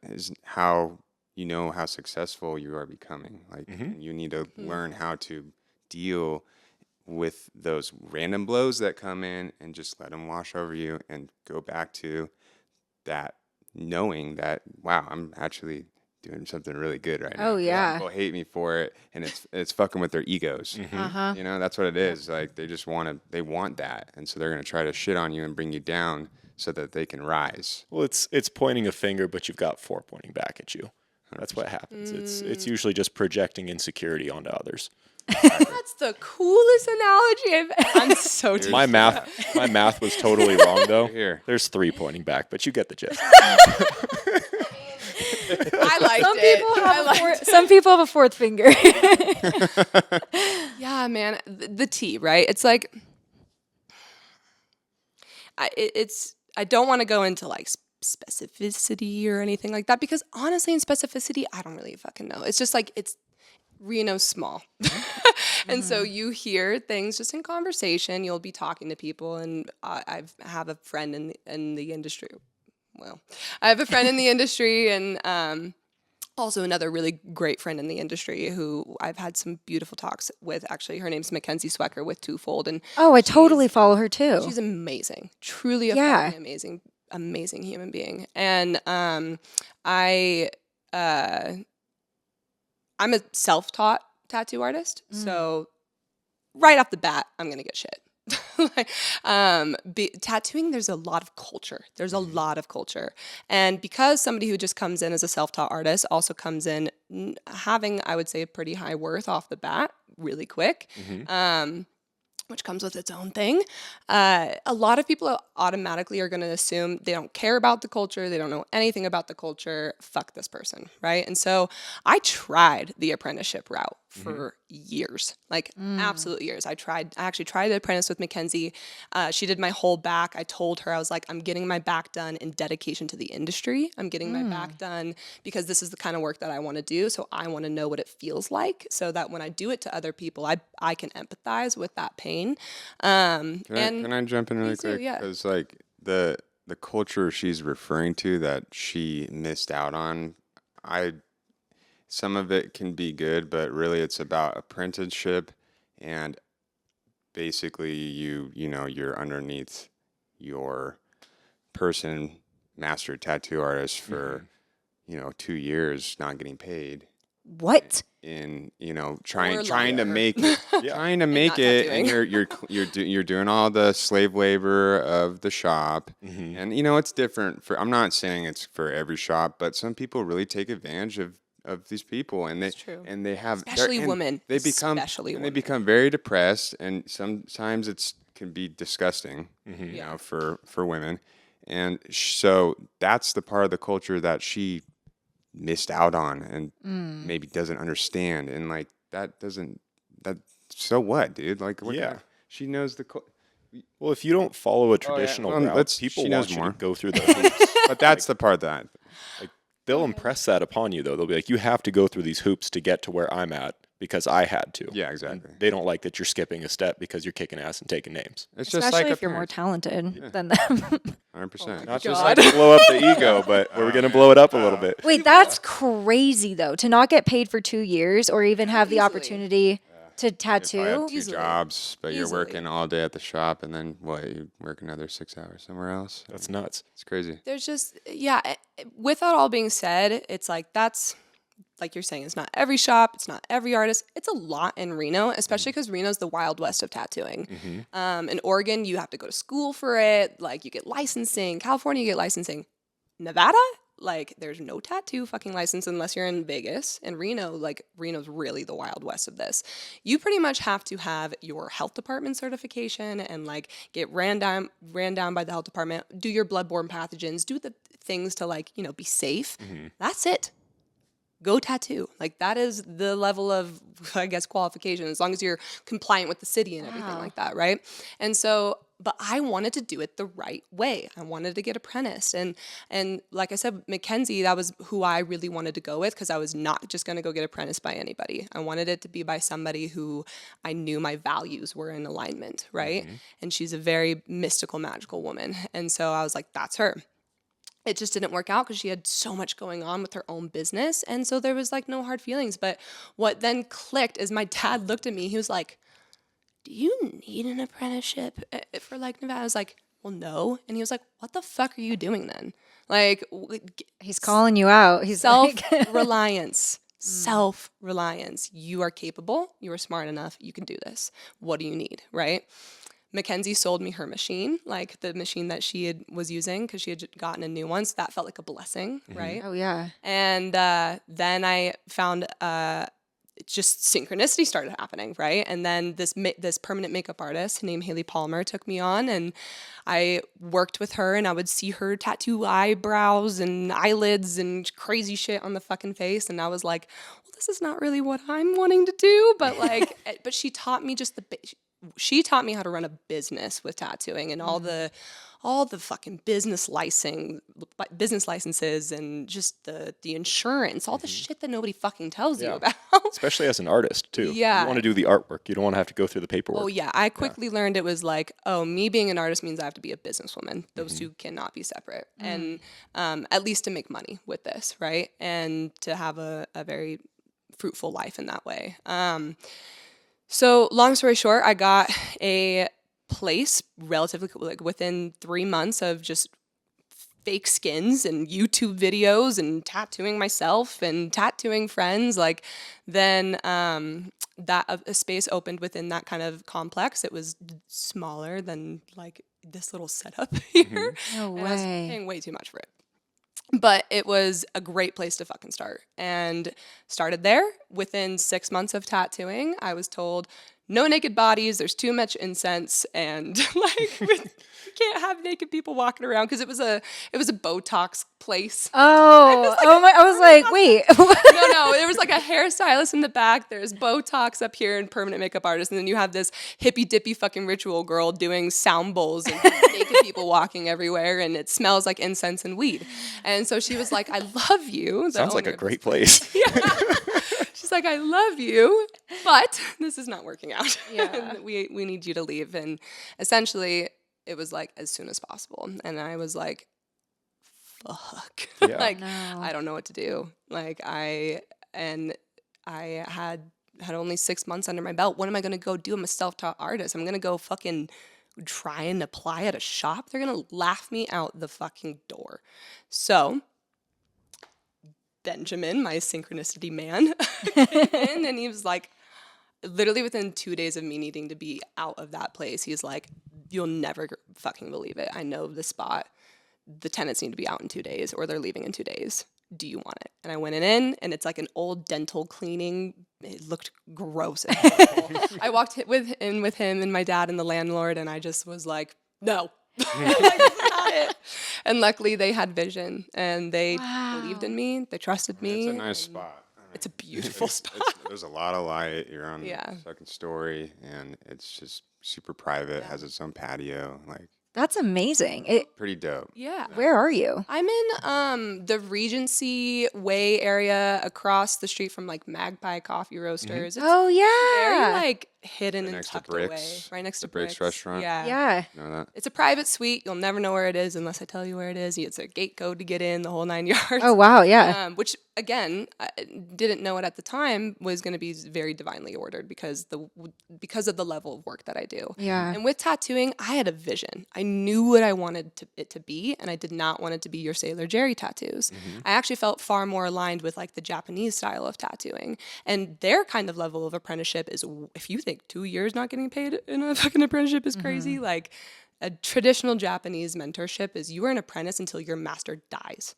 is how you know how successful you are becoming. Like you need to learn how to deal with those random blows that come in and just let them wash over you and go back to that knowing that, wow, I'm actually doing something really good right now. Oh, yeah. People hate me for it, and it's fucking with their egos. Uh-huh. You know, that's what it is. Like they just they want that, and so they're gonna try to shit on you and bring you down so that they can rise. Well, it's pointing a finger, but you've got 4 pointing back at you. That's what happens. It's usually just projecting insecurity onto others. That's the coolest analogy I'm so My math was totally wrong though. Here. There's 3 pointing back, but you get the gist. I liked it. Some people have a 4th finger. Yeah, man. The T, right? It's like, I don't want to go into like specificity or anything like that, because honestly, in specificity, I don't really fucking know. It's just like, it's Reno's small. And so you hear things just in conversation. You'll be talking to people, and I have a friend in the industry. Well, I have a friend in the industry, and also another really great friend in the industry who I've had some beautiful talks with. Actually, her name's Kenzie with Twofold, and I totally follow her too. she's amazing, truly a fucking amazing human being. And I'm a self-taught tattoo artist, so right off the bat, I'm gonna get shit. Tattooing, there's a lot of culture. And because somebody who just comes in as a self-taught artist also comes in having, I would say, a pretty high worth off the bat really quick, which comes with its own thing. A lot of people automatically are going to assume they don't care about the culture. They don't know anything about the culture. Fuck this person, right? And so I tried the apprenticeship route for years, like absolute years. I actually tried to apprentice with Kenzie. She did my whole back. I told her, I was like, I'm getting my back done in dedication to the industry. I'm getting my back done because this is the kind of work that I want to do. So I want to know what it feels like so that when I do it to other people, I can empathize with that pain. Can I jump in really quick? Yeah. Because like the culture she's referring to that she missed out on, some of it can be good, but really it's about apprenticeship, and basically you're underneath your person, master tattoo artist for 2 years not getting paid. What? In trying to make it, and you're doing all the slave labor of the shop, and it's different for. I'm not saying it's for every shop, but some people really take advantage of these people, and they have especially women. They become very depressed, and sometimes it can be disgusting, for women, and so that's the part of the culture that she missed out on and maybe doesn't understand, and like so what, dude? Like, she knows the well, if you don't follow a traditional route, people want you to go through the hoops. But that's the part that they'll impress that upon you, though. They'll be like, you have to go through these hoops to get to where I'm at because I had to. Yeah, exactly. And they don't like that you're skipping a step because you're kicking ass and taking names. It's especially just like if you're more talented than them. 100%. Not just like to blow up the ego, but we're going to blow it up a little bit. Wait, that's crazy, though, to not get paid for 2 years or even have the opportunity to tattoo. If I have 2 jobs, but you're working all day at the shop, and then you work another 6 hours somewhere else. That's nuts. It's crazy. There's just, with that all being said, it's like, that's, like you're saying, it's not every shop, it's not every artist. It's a lot in Reno, especially because Reno's the Wild West of tattooing. In Oregon, you have to go to school for it. Like, you get licensing. California, you get licensing. Nevada, like, there's no tattoo fucking license unless you're in Vegas. And Reno's really the Wild West of this. You pretty much have to have your health department certification and like get ran down by the health department, do your bloodborne pathogens, do the things to be safe. That's it. Go tattoo. Like, that is the level of, I guess, qualification, as long as you're compliant with the city and everything like that, right? And so, but I wanted to do it the right way. I wanted to get apprenticed. And like I said, Kenzie, that was who I really wanted to go with, because I was not just going to go get apprenticed by anybody. I wanted it to be by somebody who I knew my values were in alignment, right? And she's a very mystical, magical woman. And so I was like, that's her. It just didn't work out because she had so much going on with her own business. And so there was no hard feelings. But what then clicked is my dad looked at me. He was like, do you need an apprenticeship for Nevada? I was like, well, no. And he was like, what the fuck are you doing then? Like, He's calling you out. He's self-reliance. Self-reliance. You are capable. You are smart enough. You can do this. What do you need, right? Mackenzie sold me her machine, like the machine that was using, because she had gotten a new one. So that felt like a blessing, right? Oh, yeah. And then I found just synchronicity started happening, right? And then this permanent makeup artist named Haley Palmer took me on, and I worked with her, and I would see her tattoo eyebrows and eyelids and crazy shit on the fucking face, and I was like, well, this is not really what I'm wanting to do, but like, but she taught me she taught me how to run a business with tattooing and all the fucking business licenses and just the insurance, all the shit that nobody fucking tells you about. Especially as an artist too. Yeah. You want to do the artwork. You don't want to have to go through the paperwork. Oh yeah. I quickly learned it was like, oh, me being an artist means I have to be a businesswoman. Those two cannot be separate. And at least to make money with this, right? And to have a very fruitful life in that way. So long story short, I got a place relatively like within 3 months of just fake skins and YouTube videos and tattooing myself and tattooing friends. Like then that a space opened within that kind of complex. It was smaller than like this little setup here. No And I was way. paying way too much for it. But it was a great place to fucking start. And started there. Within 6 months of tattooing, I was told, no naked bodies, there's too much incense, and like we can't have naked people walking around, because it was a Botox place. Oh, I was like, wait. No, there was like a hairstylist in the back. There's Botox up here and permanent makeup artist. And then you have this hippy dippy fucking ritual girl doing sound bowls and naked people walking everywhere. And it smells like incense and weed. And so she was like, I love you. Sounds like a great place. Yeah. She's like, I love you, but this is not working out. Yeah. we need you to leave. And essentially it was like as soon as possible. And I was like, fuck. Yeah. Like, No. I don't know what to do. Like I had only 6 months under my belt. What am I going to go do? I'm a self-taught artist. I'm going to go fucking try and apply at a shop. They're going to laugh me out the fucking door. So Benjamin, my synchronicity man, came in, and he was like, literally within 2 days of me needing to be out of that place, he's like, you'll never fucking believe it. I know the spot. The tenants need to be out in 2 days, or they're leaving in 2 days. Do you want it? And I went in, and it's like an old dental cleaning. It looked gross and horrible. I walked in with him and my dad and the landlord, and I just was like, no. Like, that's not it. And luckily they had vision, and they believed in me. They trusted me. It's a nice spot. I mean, It's a beautiful spot. There's a lot of light. You're on Yeah. the second story, and it's just super private. Has its own patio. Like, That's amazing. pretty dope. Yeah. Where are you? I'm in the Regency Way area across the street from like Magpie Coffee Roasters. It's Oh, very yeah. like hidden Right and next to tucked away. Bricks, Right next the to Bricks restaurant. Yeah. Yeah. Know that? It's a private suite. You'll never know where it is unless I tell you where it is. It's a gate code to get in, the whole 9 yards. Oh, wow. Yeah. Which again, I didn't know it at the time was going to be very divinely ordered because of the level of work that I do. Yeah. And with tattooing, I had a vision. I knew what I wanted it to be, and I did not want it to be your Sailor Jerry tattoos. I actually felt far more aligned with like the Japanese style of tattooing, and their kind of level of apprenticeship is, if you think 2 years not getting paid in a fucking apprenticeship is crazy, like a traditional Japanese mentorship is you are an apprentice until your master dies.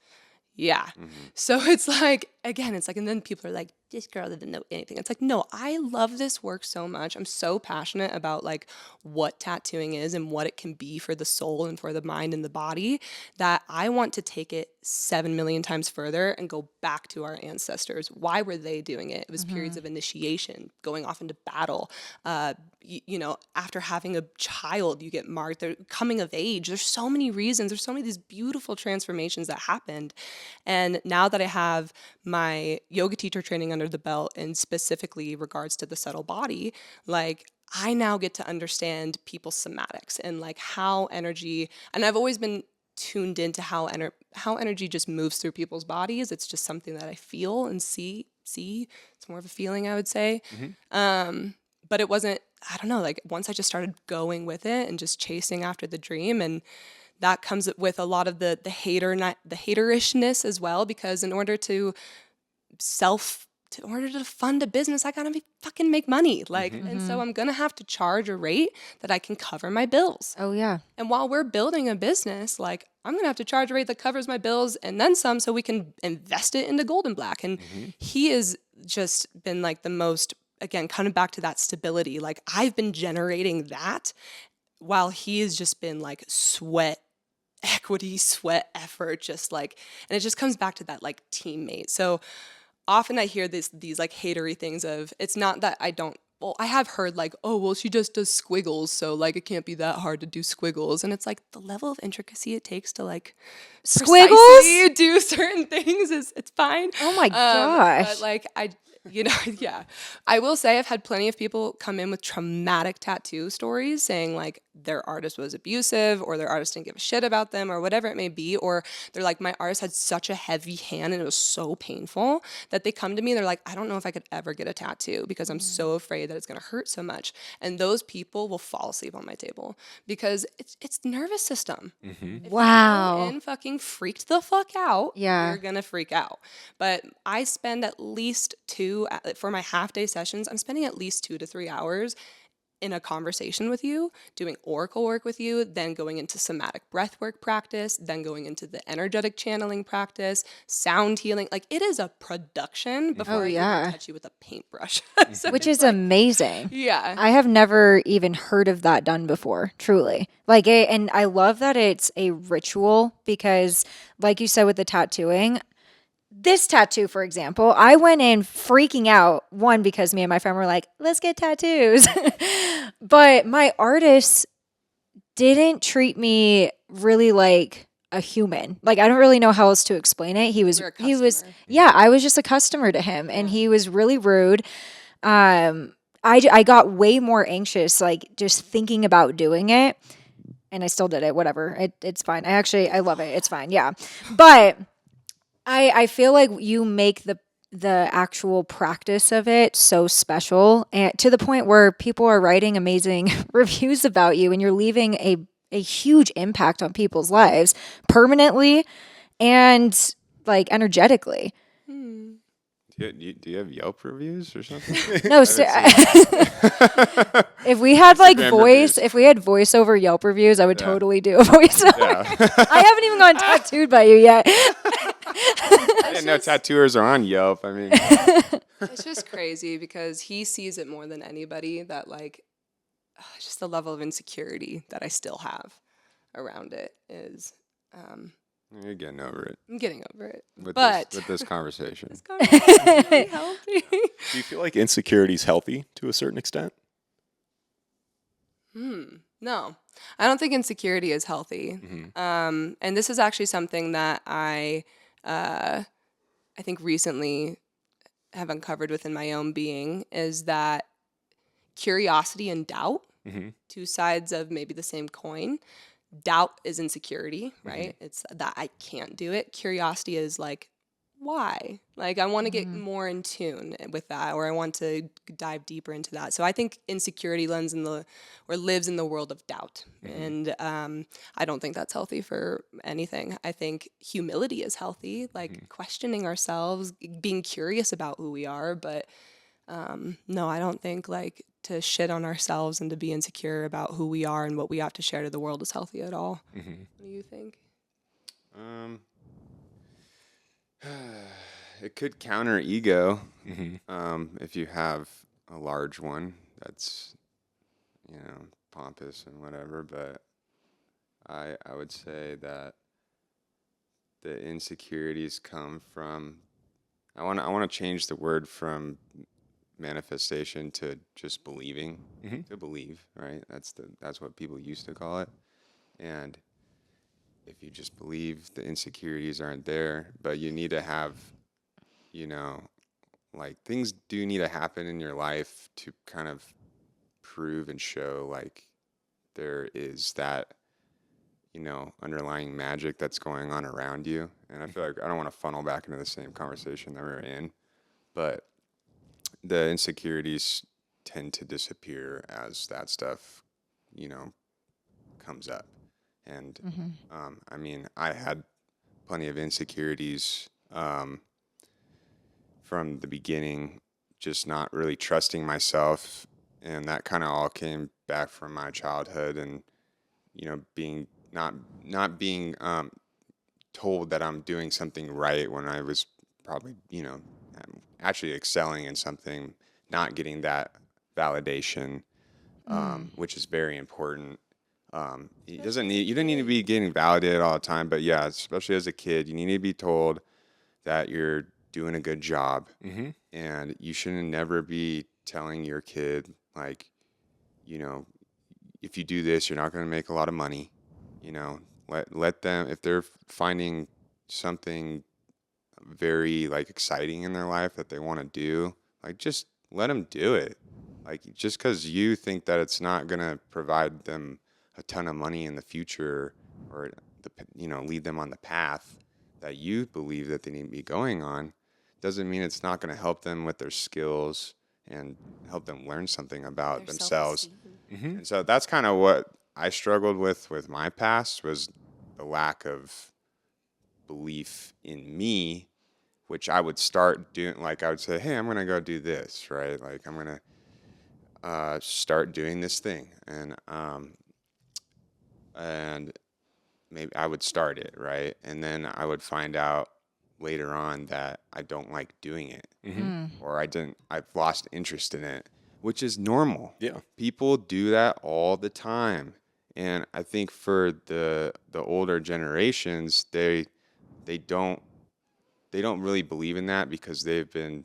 Yeah. So it's like, again, it's like, and then people are like, this girl didn't know anything. It's like, no, I love this work so much. I'm so passionate about like what tattooing is and what it can be for the soul and for the mind and the body that I want to take it 7 million times further and go back to our ancestors. Why were they doing it? It was periods of initiation, going off into battle. You know, after having a child, you get marked. They're coming of age. There's so many reasons. There's so many of these beautiful transformations that happened. And now that I have my yoga teacher training under the belt, and specifically regards to the subtle body, like I now get to understand people's somatics and like how energy, and I've always been tuned into how energy just moves through people's bodies. It's just something that I feel and see. It's more of a feeling, I would say. But it wasn't, I don't know, like once I just started going with it and just chasing after the dream, and that comes with a lot of the haterishness as well, because in order to fund a business, I gotta fucking make money. Like, and so I'm gonna have to charge a rate that I can cover my bills. Oh yeah. And while we're building a business, like, I'm gonna have to charge a rate that covers my bills and then some, so we can invest it into Golden Black. And he has just been like the most, again, coming back to that stability. Like, I've been generating that while he has just been like sweat effort, just like, and it just comes back to that like teammate. So often I hear these like hatery things of, it's not that I have heard like, oh, well, she just does squiggles, so like it can't be that hard to do squiggles. And it's like the level of intricacy it takes to like Squiggles? precisely do certain things it's fine. Oh my gosh. But like yeah. I will say I've had plenty of people come in with traumatic tattoo stories saying like their artist was abusive, or their artist didn't give a shit about them, or whatever it may be. Or they're like, my artist had such a heavy hand and it was so painful that they come to me and they're like, I don't know if I could ever get a tattoo because I'm so afraid that it's going to hurt so much. And those people will fall asleep on my table because it's nervous system. If Wow. you go in fucking freaked the fuck out, Yeah. you're going to freak out. But I spend at least for my half-day sessions, I'm spending at least 2 to 3 hours in a conversation with you, doing oracle work with you, then going into somatic breathwork practice, then going into the energetic channeling practice, sound healing. Like, it is a production before I even touch you with a paintbrush. So Which is amazing. yeah. I have never even heard of that done before, truly. Like, and I love that it's a ritual because, like you said with the tattooing, this tattoo, for example, I went in freaking out, one, because me and my friend were like, let's get tattoos. But my artist didn't treat me really like a human. Like, I don't really know how else to explain it. He was, I was just a customer to him, and he was really rude. I got way more anxious, like, just thinking about doing it, and I still did it. Whatever. It's fine. I love it. It's fine. Yeah. But I feel like you make the actual practice of it so special, and to the point where people are writing amazing reviews about you, and you're leaving a huge impact on people's lives permanently and like energetically. Do you have Yelp reviews or something? No, if we had like if we had voiceover Yelp reviews, I would totally do a voiceover. Yeah. I haven't even gotten tattooed by you yet. I didn't know tattooers are on Yelp. I mean, it's just crazy because he sees it more than anybody, that like just the level of insecurity that I still have around it is. You're getting over it. I'm getting over it. With this conversation. This conversation is really healthy. Do you feel like insecurity is healthy to a certain extent? No, I don't think insecurity is healthy. And this is actually something that I think recently have uncovered within my own being, is that curiosity and doubt, two sides of maybe the same coin. Doubt is insecurity, right? It's that I can't do it. Curiosity is like, why? Like, I want to get more in tune with that, or I want to dive deeper into that. So I think insecurity lives in the world of doubt. And I don't think that's healthy for anything. I think humility is healthy, like questioning ourselves, being curious about who we are. But no, I don't think like to shit on ourselves and to be insecure about who we are and what we have to share to the world is healthy at all. What do you think? It could counter ego if you have a large one that's, pompous and whatever. But I would say that the insecurities come from. I want to change the word from manifestation to just believing. To believe, right? That's what people used to call it. And if you just believe, the insecurities aren't there, but you need to have, like, things do need to happen in your life to kind of prove and show like there is that, underlying magic that's going on around you. And I feel like I don't want to funnel back into the same conversation that we were in, but the insecurities tend to disappear as that stuff, comes up. And I mean, I had plenty of insecurities from the beginning, just not really trusting myself, and that kind of all came back from my childhood, and being not being told that I'm doing something right when I was probably actually excelling in something, not getting that validation, which is very important. You don't need to be getting validated all the time, but yeah, especially as a kid, you need to be told that you're doing a good job, and you shouldn't never be telling your kid like, if you do this, you're not going to make a lot of money. Let them, if they're finding something very like exciting in their life that they want to do, like just let them do it. Like just because you think that it's not going to provide them a ton of money in the future, or lead them on the path that you believe that they need to be going on, doesn't mean it's not going to help them with their skills and help them learn something about Their themselves. self-esteem. And so that's kind of what I struggled with my past, was the lack of belief in me, which I would start doing. Like I would say, hey, I'm going to go do this, right? Like I'm going to start doing this thing. And maybe I would start it, right? And then I would find out later on that I don't like doing it, or I've lost interest in it, which is normal. Yeah. People do that all the time. And I think for the older generations, they don't really believe in that, because they've been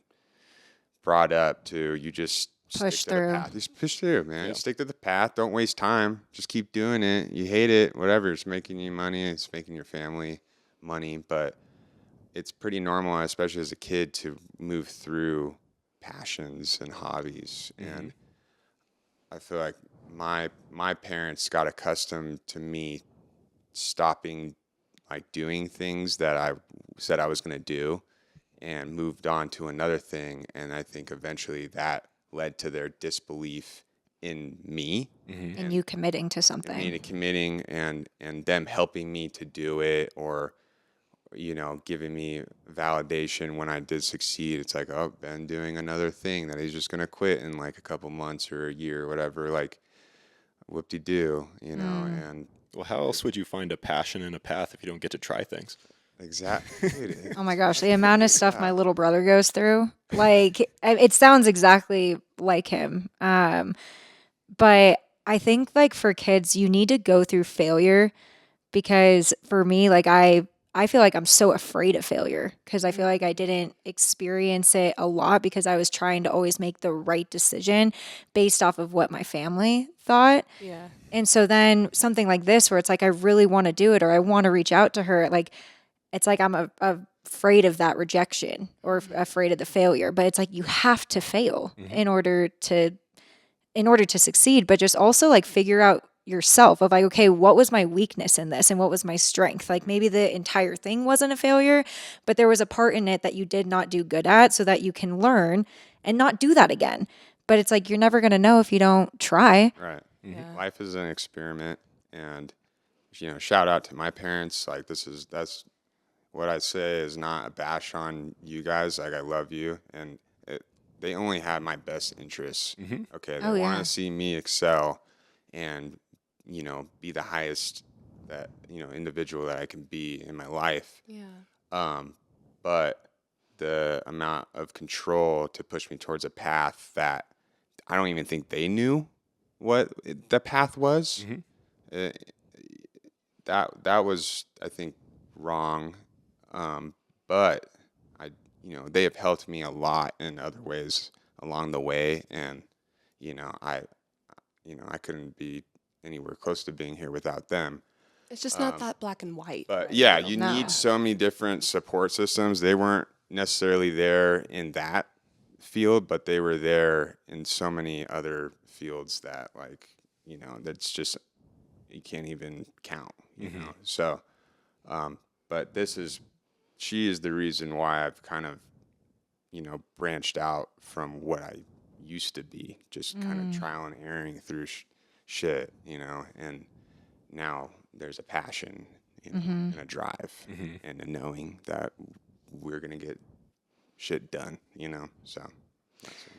brought up to, you just Push stick to through. the path. Just push through, man. Yeah. Stick to the path. Don't waste time. Just keep doing it. You hate it, whatever. It's making you money. It's making your family money. But it's pretty normal, especially as a kid, to move through passions and hobbies. And I feel like my parents got accustomed to me stopping like doing things that I said I was going to do, and moved on to another thing. And I think eventually that led to their disbelief in me, And you committing to something. me committing, and them helping me to do it, or giving me validation when I did succeed. It's like, oh, Ben doing another thing that he's just going to quit in like a couple months or a year or whatever, like whoop-de-doo, and Well, how else would you find a passion and a path if you don't get to try things? exactly. Oh my gosh, the amount of stuff my little brother goes through. Like, it sounds exactly like him. But I think, like, for kids, you need to go through failure, because for me, like, I feel like I'm so afraid of failure, because I feel like I didn't experience it a lot, because I was trying to always make the right decision based off of what my family thought. Yeah. And so then something like this, where it's like I really want to do it, or I want to reach out to her, like, it's like I'm afraid of that rejection, or afraid of the failure. But it's like you have to fail in order to succeed. But just also like figure out yourself of like, okay, what was my weakness in this and what was my strength? Like maybe the entire thing wasn't a failure, but there was a part in it that you did not do good at, so that you can learn and not do that again. But it's like you're never going to know if you don't try. Right. Yeah. Life is an experiment, and shout out to my parents. Like that's what I say is not a bash on you guys. Like I love you, and they only have my best interests. Okay, they Oh, want yeah. to see me excel, and be the highest that individual that I can be in my life. Yeah. But the amount of control to push me towards a path that I don't even think they knew what the path was. That was, I think, wrong. But they have helped me a lot in other ways along the way, and I couldn't be anywhere close to being here without them. It's just not that black and white. But right? yeah, No. you need so many different support systems. They weren't necessarily there in that field, but they were there in so many other fields that, like, that's just, you can't even count, you know? So, but she is the reason why I've kind of, branched out from what I used to be, just kind of trial and erroring through shit, and now there's a passion and a drive and a knowing that we're going to get shit done, so that's it.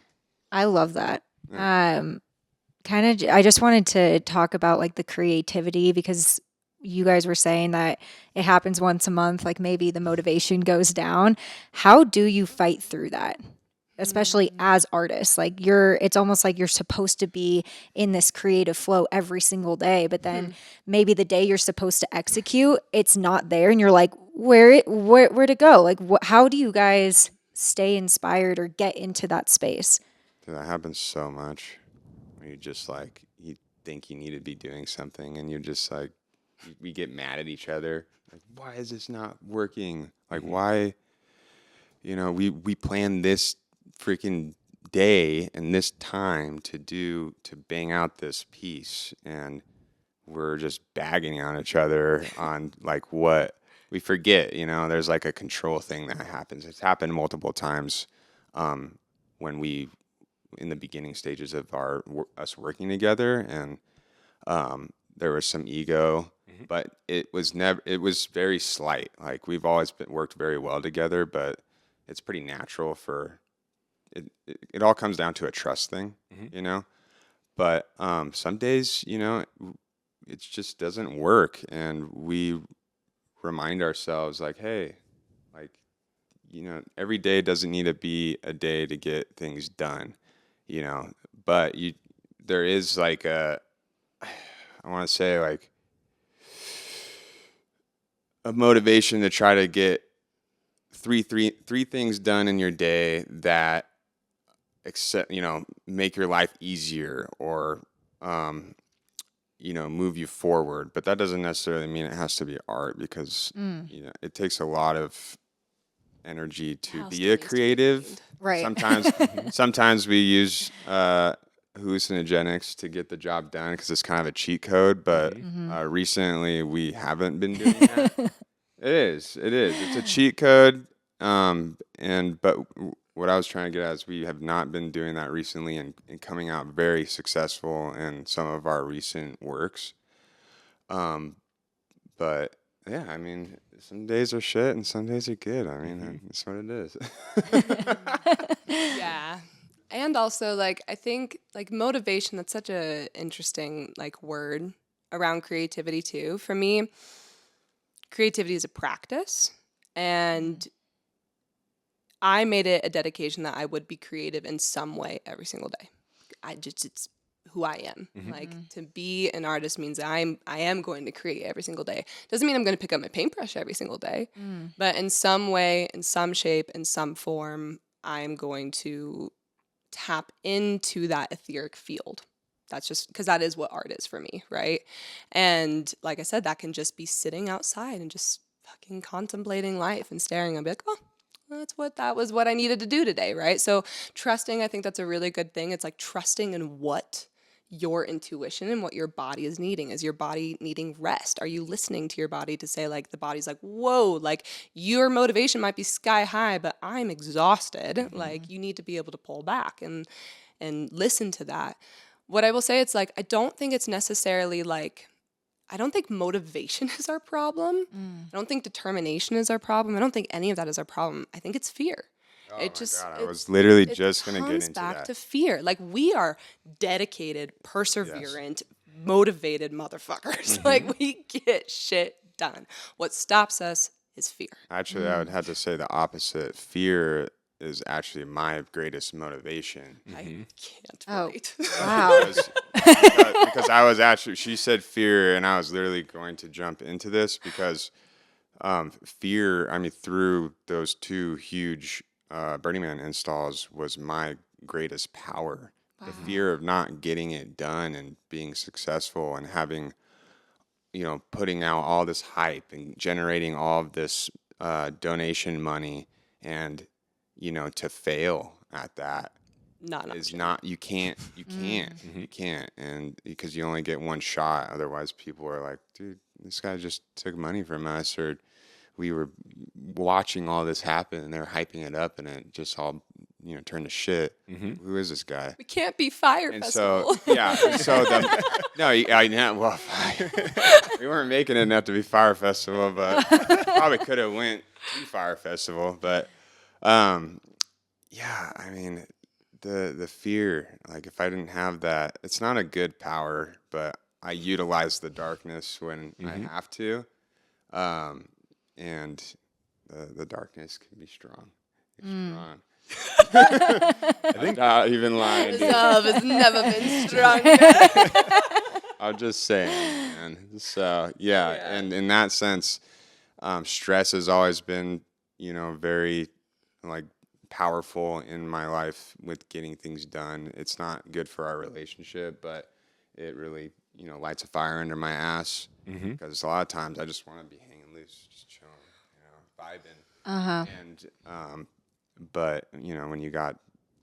I love that. Yeah. I just wanted to talk about like the creativity, because you guys were saying that it happens once a month, like maybe the motivation goes down. How do you fight through that? Especially as artists, like it's almost like you're supposed to be in this creative flow every single day, but then maybe the day you're supposed to execute, it's not there, and you're like, where to go? Like, how do you guys stay inspired or get into that space? Dude, that happens so much. You just like, you think you need to be doing something, and you're just like, we get mad at each other. Like, why is this not working? Like, why, we planned this freaking day and this time to bang out this piece, and we're just bagging on each other on like what we forget, there's like a control thing that happens. It's happened multiple times when we, in the beginning stages of us working together, and there was some ego, but it was very slight. Like, we've always worked very well together, but it's pretty natural for it all comes down to a trust thing, but some days, it just doesn't work, and we remind ourselves like, hey, like, every day doesn't need to be a day to get things done, but there is like I want to say like a motivation to try to get three things done in your day that make your life easier, or move you forward. But that doesn't necessarily mean it has to be art, because it takes a lot of energy to be a creative. Right. Sometimes we use hallucinogenics to get the job done, because it's kind of a cheat code. But recently we haven't been doing that. It is. It's a cheat code. But what I was trying to get at is we have not been doing that recently, and coming out very successful in some of our recent works. But yeah, I mean, some days are shit and some days are good. I mean, that's what it is. Yeah. And also, like, I think, like, motivation, that's such a interesting, like, word around creativity too. For me, creativity is a practice, and I made it a dedication that I would be creative in some way every single day. It's who I am. Like, to be an artist means I am going to create every single day. Doesn't mean I'm going to pick up my paintbrush every single day, but in some way, in some shape, in some form, I'm going to tap into that etheric field. That's just because that is what art is for me, right? And like I said, that can just be sitting outside and just fucking contemplating life and staring and be like, oh, that was what I needed to do today, right? So trusting, I think that's a really good thing. It's like trusting in what your intuition and what your body is needing. Is your body needing rest? Are you listening to your body to say, like, the body's like, whoa, like, your motivation might be sky high, but I'm exhausted. Like, you need to be able to pull back and listen to that. What I will say, it's like, I don't think it's necessarily like, I don't think motivation is our problem. I don't think determination is our problem. I don't think any of that is our problem. I think it's fear. Oh my God, I was literally just going to get into that. It comes back to fear. Like, we are dedicated, perseverant, motivated motherfuckers. Like, we get shit done. What stops us is fear. Actually, I would have to say the opposite. Fear is actually my greatest motivation. I can't relate. Wow. because I was actually, she said fear, and I was literally going to jump into this because fear, I mean, through those two huge Burning Man installs was my greatest power. Wow. The fear of not getting it done and being successful and having, putting out all this hype and generating all of this donation money, and, to fail at that you can't, and because you only get one shot. Otherwise people are like, dude, this guy just took money from us, or we were watching all this happen and they're hyping it up and it just all turn to shit. Who is this guy? We can't be Fire And Festival. so, yeah. And so, we weren't making it enough to be Fire Festival, but probably could have went to Fire Festival. But, yeah, I mean, the fear, like if I didn't have that, it's not a good power, but I utilize the darkness when I have to. And the darkness can be strong. It's strong. I think not even lying. Love has never been stronger. I'm just saying, man. So yeah, and in that sense, stress has always been, very like powerful in my life with getting things done. It's not good for our relationship, but it really, lights a fire under my ass because a lot of times I just want to be hanging loose, just chilling, vibing. And but when you got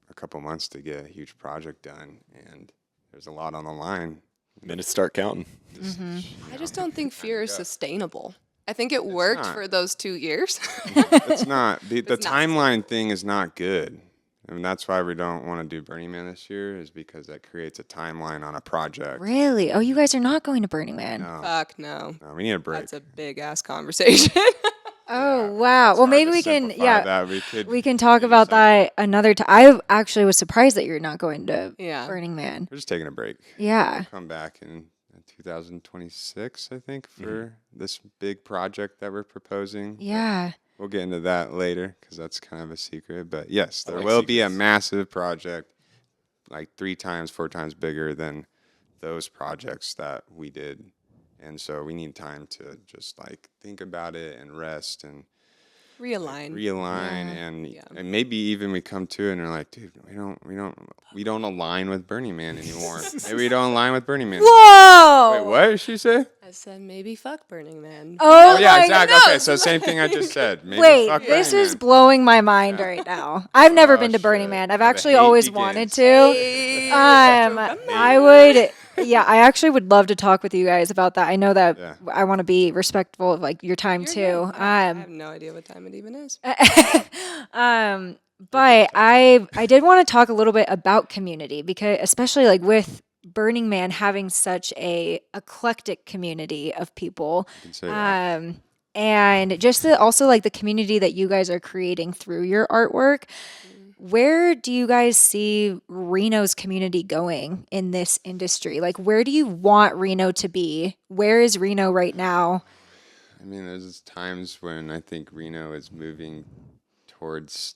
a couple months to get a huge project done and there's a lot on the line, minutes start counting. I just don't think fear is sustainable. I think it worked for those 2 years. It's not. The timeline thing is not good. I mean, that's why we don't want to do Burning Man this year, is because that creates a timeline on a project. Really? Oh, you guys are not going to Burning Man? No. Fuck no. No, we need a break. That's a big ass conversation. Oh, wow. Well, maybe we can, we can talk about that another time. I actually was surprised that you're not going to Burning Man. We're just taking a break. Yeah. We'll come back in 2026, I think, for this big project that we're proposing. Yeah. We'll get into that later because that's kind of a secret. But yes, there will be a massive project, like 3 times, 4 times bigger than those projects that we did. And so we need time to just like think about it and rest and realign and maybe even we come to it and we're like, dude, we don't align with Burning Man anymore. Maybe we don't align with Burning Man. Whoa! Wait, what did she say? I said maybe fuck Burning Man. Oh yeah, my exactly. goodness. Okay, so same thing I just said. Maybe Wait, fuck this Burning is Man. blowing my mind right now. I've never been to Burning shit. Man. I've The actually hate always begins. wanted to. I would. Yeah, I actually would love to talk with you guys about that. I know that I want to be respectful of like your time too. I have no idea what time it even is. But I did want to talk a little bit about community, because especially like with Burning Man having such a eclectic community of people. And just also like the community that you guys are creating through your artwork. Where do you guys see Reno's community going in this industry? Like, where do you want Reno to be? Where is Reno right now? I mean, there's times when I think Reno is moving towards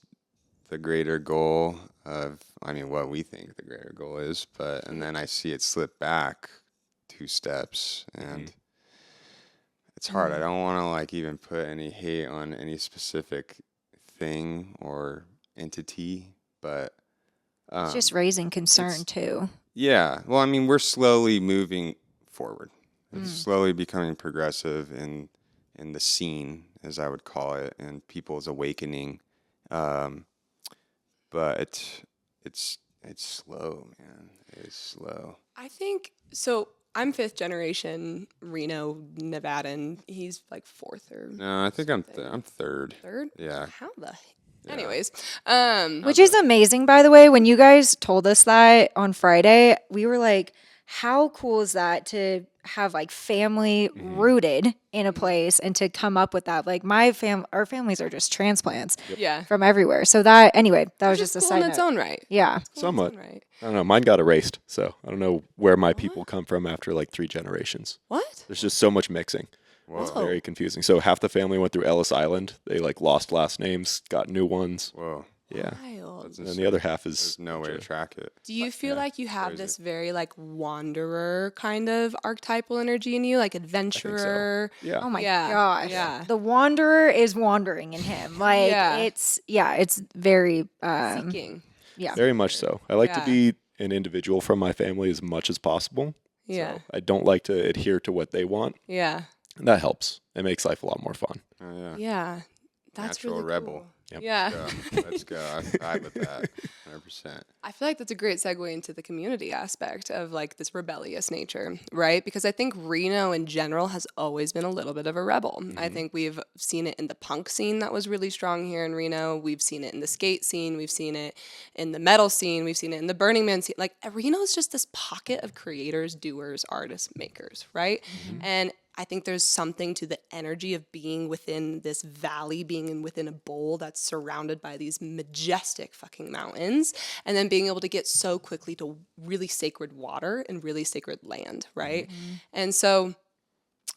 the greater goal of, what we think the greater goal is, and then I see it slip back 2 steps, and it's hard. I don't want to like even put any hate on any specific thing or entity, but It's just raising concern too. Yeah. Well, we're slowly moving forward. It's slowly becoming progressive in the scene, as I would call it, and people's awakening. But it's slow, man. It's slow. I think so. I'm 5th generation Reno, Nevadan. He's like 4th or. No, I think I'm 3rd. 3rd? Yeah. How the? Yeah. Anyways, which is amazing, by the way. When you guys told us that on Friday, we were like, how cool is that to have like family rooted in a place and to come up with that? Like our families are just transplants from everywhere. So that was just a side note. In its own right. Yeah. Somewhat. I don't know. Mine got erased, so I don't know where my people come from after like 3 generations. What? There's just so much mixing. Whoa. It's very confusing. So half the family went through Ellis Island. They like lost last names, got new ones. Whoa. Yeah. Wild. And then the other half is There's no way to track it. Do you feel like you have this very like wanderer kind of archetypal energy in you, like adventurer? Yeah. Oh my Yeah. gosh. Yeah. The wanderer is wandering in him. Like it's very Seeking. Yeah. Very much so. I like to be an individual from my family as much as possible. Yeah. So I don't like to adhere to what they want. Yeah. And that helps. It makes life a lot more fun. Oh, yeah. Yeah. That's Natural really rebel. cool. Yep. Yeah. Let's go. I vibe with that 100%. I feel like that's a great segue into the community aspect of like this rebellious nature, right? Because I think Reno in general has always been a little bit of a rebel. I think we've seen it in the punk scene that was really strong here in Reno. We've seen it in the skate scene. We've seen it in the metal scene. We've seen it in the Burning Man scene. Like Reno is just this pocket of creators, doers, artists, makers, right? And I think there's something to the energy of being within this valley, being within a bowl that's surrounded by these majestic fucking mountains, and then being able to get so quickly to really sacred water and really sacred land, right? And so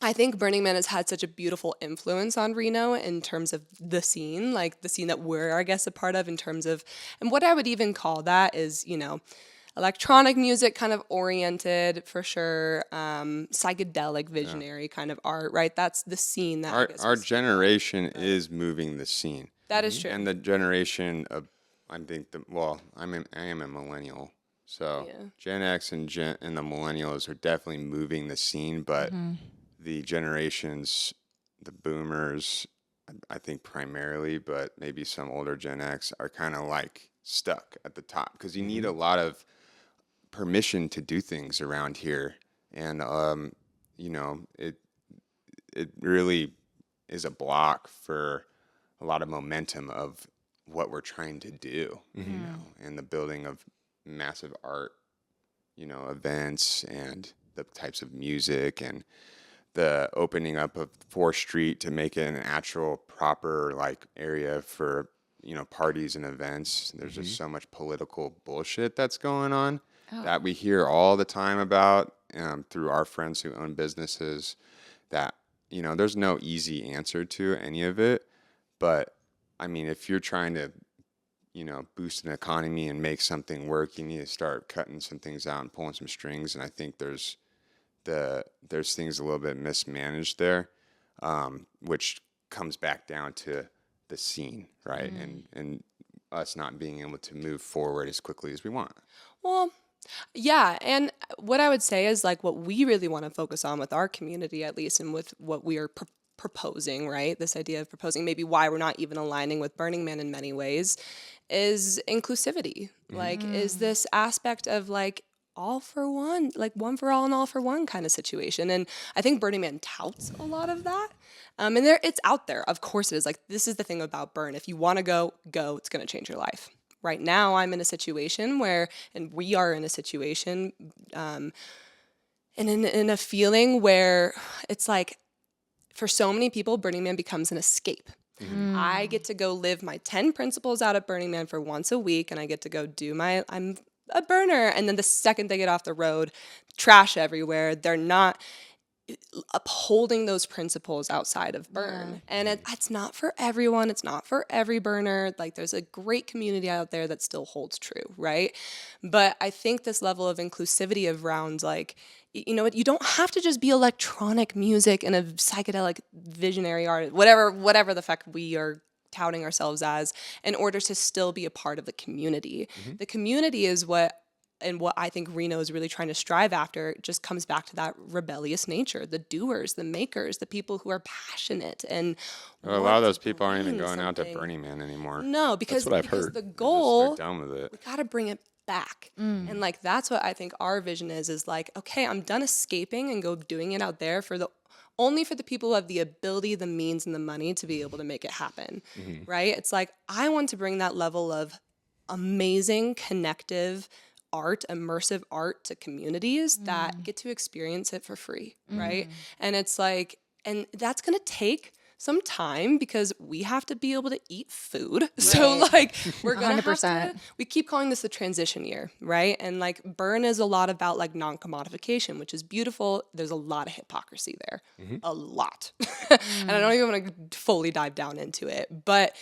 I think Burning Man has had such a beautiful influence on Reno in terms of the scene, like the scene that we're, I guess, a part of in terms of, and what I would even call that is, you know, electronic music kind of oriented for sure, psychedelic visionary kind of art, right? That's the scene that Our generation is moving the scene. That is true. And the generation of, I think, I am a millennial. So Gen X and the millennials are definitely moving the scene, but the generations, the boomers, I think primarily, but maybe some older Gen X are kind of like stuck at the top because you need a lot of permission to do things around here, and you know, it really is a block for a lot of momentum of what we're trying to do, you know, and the building of massive art, you know, events and the types of music and the opening up of 4th Street to make it an actual proper like area for, you know, parties and events. There's just so much political bullshit that's going on that we hear all the time about through our friends who own businesses that, you know, there's no easy answer to any of it. But I mean, if you're trying to, you know, boost an economy and make something work, you need to start cutting some things out and pulling some strings. And I think there's things a little bit mismanaged there, which comes back down to the scene, right? And us not being able to move forward as quickly as we want. Well, yeah, and what I would say is like what we really want to focus on with our community, at least, and with what we are proposing, right? This idea of proposing, maybe why we're not even aligning with Burning Man in many ways, is inclusivity. Like, is this aspect of like all for one, like one for all and all for one kind of situation. And I think Burning Man touts a lot of that. And it's out there. Of course it is. Like, this is the thing about Burn. If you want to go. It's going to change your life. Right now, I'm in a situation where, and we are in a situation, and in a feeling where it's like, for so many people, Burning Man becomes an escape. I get to go live my 10 principles out at Burning Man for once a week, and I get to go do I'm a burner. And then the second they get off the road, trash everywhere. They're not upholding those principles outside of Burn. And it's not for everyone. It's not for every burner. Like, there's a great community out there that still holds true, right? But I think this level of inclusivity around, like, you know, you don't have to just be electronic music and a psychedelic visionary art, whatever the fuck we are touting ourselves as, in order to still be a part of the community. The community is what I think Reno is really trying to strive after. It just comes back to that rebellious nature, the doers, the makers, the people who are passionate. And a lot of those people aren't even going out to Burning Man anymore. No, because I've heard. The goal, they're done with it. We got to bring it back. And like, that's what I think our vision is like, okay, I'm done escaping and go doing it out there only for the people who have the ability, the means, and the money to be able to make it happen, right? It's like, I want to bring that level of amazing, connective art, immersive art to communities that get to experience it for free, right? And it's like, and that's going to take some time because we have to be able to eat food. Right. So like, we're going to have to, we keep calling this the transition year, right? And like, Burn is a lot about like non-commodification, which is beautiful. There's a lot of hypocrisy there, a lot. And I don't even want to fully dive down into it. But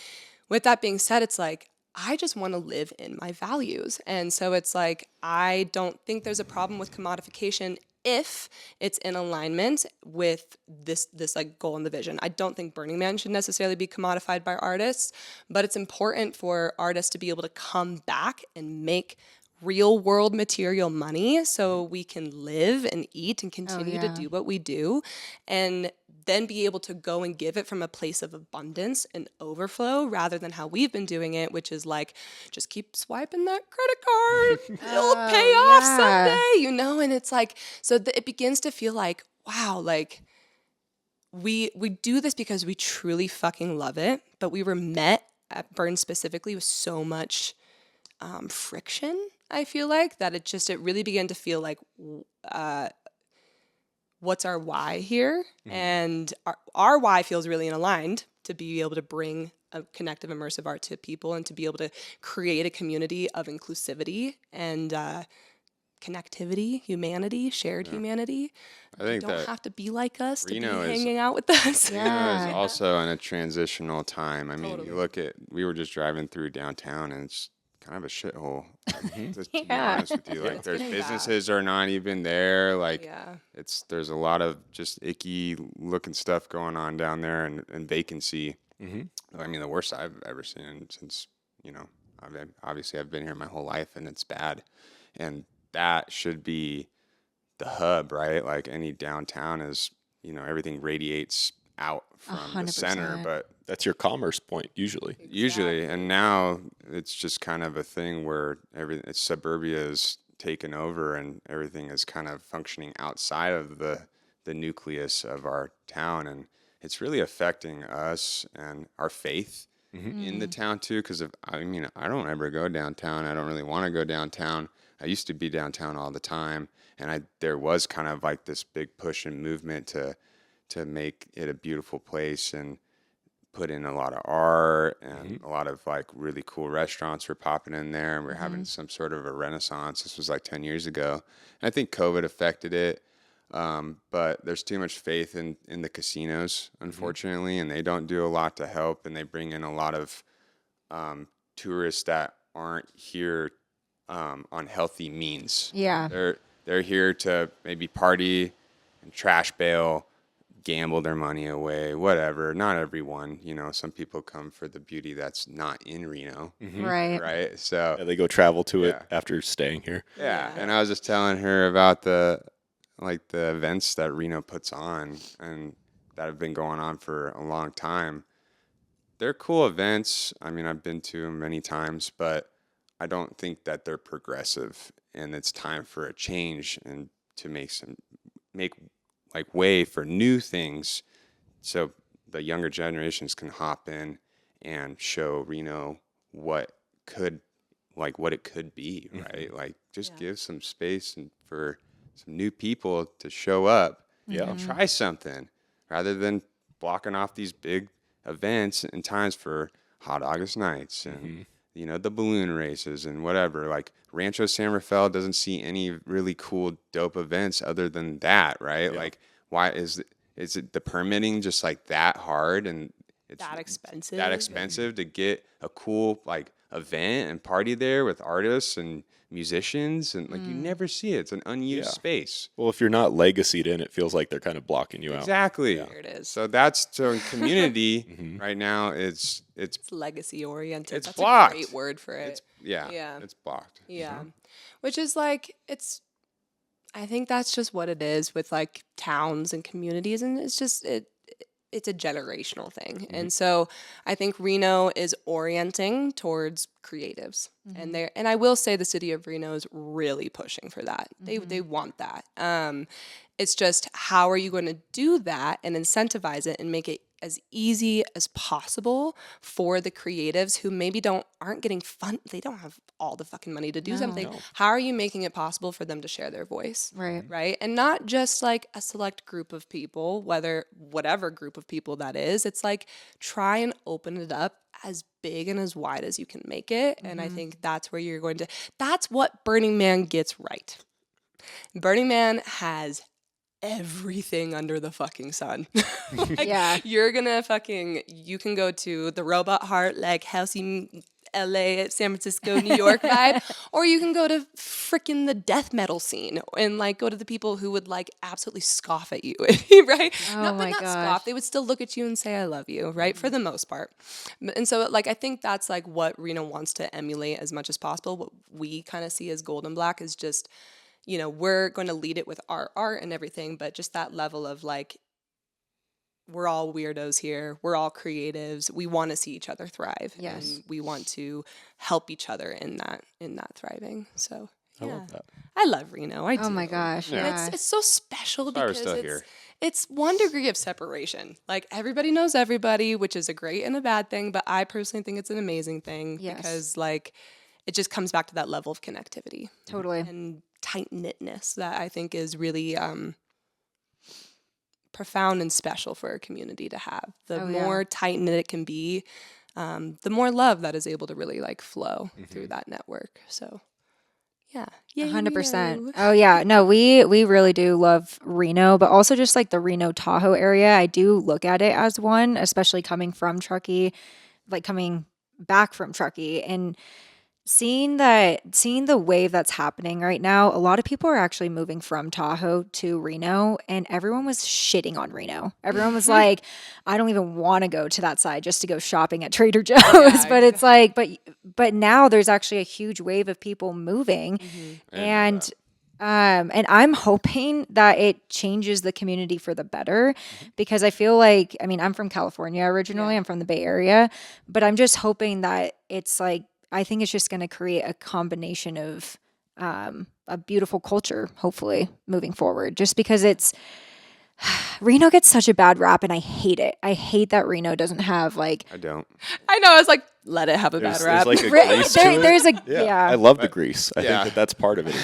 with that being said, it's like, I just want to live in my values. And so it's like, I don't think there's a problem with commodification if it's in alignment with this like goal and the vision. I don't think Burning Man should necessarily be commodified by artists, but it's important for artists to be able to come back and make real world material money so we can live and eat and continue to do what we do. And then be able to go and give it from a place of abundance and overflow rather than how we've been doing it, which is like, just keep swiping that credit card. It'll pay off someday, And it's like, so it begins to feel like, wow, like we do this because we truly fucking love it, but we were met at Burn specifically with so much friction, I feel like, that it really began to feel like, what's our why here? And our why feels really aligned to be able to bring a connective immersive art to people and to be able to create a community of inclusivity and connectivity, humanity, shared humanity. I think you don't have to be like us to be Reno hanging out with us. Reno is also in a transitional time. I mean, you look at, we were just driving through downtown and it's kind of a shithole. To be honest with you, like there's businesses are not even there. Like there's a lot of just icky looking stuff going on down there and vacancy. I mean, the worst I've ever seen since, I've been here my whole life and it's bad. And that should be the hub, right? Like any downtown is, everything radiates out from 100%. the center, but That's your commerce point, usually. And now it's just kind of a thing where suburbia is taken over and everything is kind of functioning outside of the nucleus of our town, and it's really affecting us and our faith in the town too. Because I don't ever go downtown. I don't really want to go downtown. I used to be downtown all the time, and there was kind of like this big push and movement to make it a beautiful place and put in a lot of art and a lot of like really cool restaurants were popping in there, and we're having some sort of a renaissance. This was like 10 years ago. And I think COVID affected it. But there's too much faith in the casinos, unfortunately, and they don't do a lot to help, and they bring in a lot of tourists that aren't here on healthy means. Yeah. They're here to maybe party and trash bail, gamble their money away, whatever. Not everyone, some people come for the beauty that's not in Reno. Right. So they go travel to it after staying here. And I was just telling her about the events that Reno puts on and that have been going on for a long time. They're cool events. I mean, I've been to them many times, but I don't think that they're progressive, and it's time for a change and to make like way for new things so the younger generations can hop in and show Reno what it could be, right? Like just give some space and for some new people to show up and try something rather than blocking off these big events and times for hot August nights and the balloon races and whatever. Like Rancho San Rafael doesn't see any really cool dope events other than that, right? Like why is it the permitting just like that hard and it's that expensive to get a cool like event and party there with artists and musicians, and like you never see it. It's an unused space. Well, if you're not legacied in, it feels like they're kind of blocking you out. Exactly. There it is. So in community right now it's legacy oriented. It's That's blocked. a great word for it. It's blocked. Yeah. Which is like I think that's just what it is with like towns and communities, and it's just it's a generational thing. And so I think Reno is orienting towards creatives. And I will say the city of Reno is really pushing for that. They want that. It's just, how are you going to do that and incentivize it and make it as easy as possible for the creatives who maybe aren't getting fun. They don't have all the fucking money to do something. No. How are you making it possible for them to share their voice? Right. And not just like a select group of people, whatever group of people that is. It's like, try and open it up as big and as wide as you can make it. And I think that's where that's what Burning Man gets right. Burning Man has everything under the fucking sun. You're gonna you can go to the Robot Heart, like Housey, LA, San Francisco, New York vibe, or you can go to freaking the death metal scene and like go to the people who would like absolutely scoff at you, right? Not scoff. They would still look at you and say, I love you, right? For the most part. And so like, I think that's like what Reno wants to emulate as much as possible. What we kind of see as Golden Black is just, we're going to lead it with our art and everything, but just that level of like we're all weirdos here. We're all creatives. We want to see each other thrive. Yes. And we want to help each other in that thriving. So I love that. I love Reno. I do. Oh my gosh. Yeah. Yeah. It's so special That's why we're because still here. it's one degree of separation. Like everybody knows everybody, which is a great and a bad thing, but I personally think it's an amazing thing Yes. because like it just comes back to that level of connectivity Totally. and tight-knitness that I think is really profound and special for a community to have. The more tight-knit it can be, the more love that is able to really like flow through that network. So yeah. 100%. Oh yeah. No, we really do love Reno, but also just like the Reno Tahoe area. I do look at it as one, especially coming from Truckee, like coming back from Truckee and seeing the wave that's happening right now. A lot of people are actually moving from Tahoe to Reno, and everyone was shitting on Reno. Everyone was like, I don't even want to go to that side just to go shopping at Trader Joe's. But it's like, but now there's actually a huge wave of people moving, and I'm hoping that it changes the community for the better, because I feel like, I mean, I'm from California originally. I'm from the Bay Area, but I'm just hoping that it's like, I think it's just going to create a combination of a beautiful culture, hopefully, moving forward. Just because Reno gets such a bad rap, and I hate it. I hate that Reno doesn't have like. I don't. I know. I was like, let it have a bad rap. There's like a grease to it. There's a I love the grease. I Yeah. think that's part of it.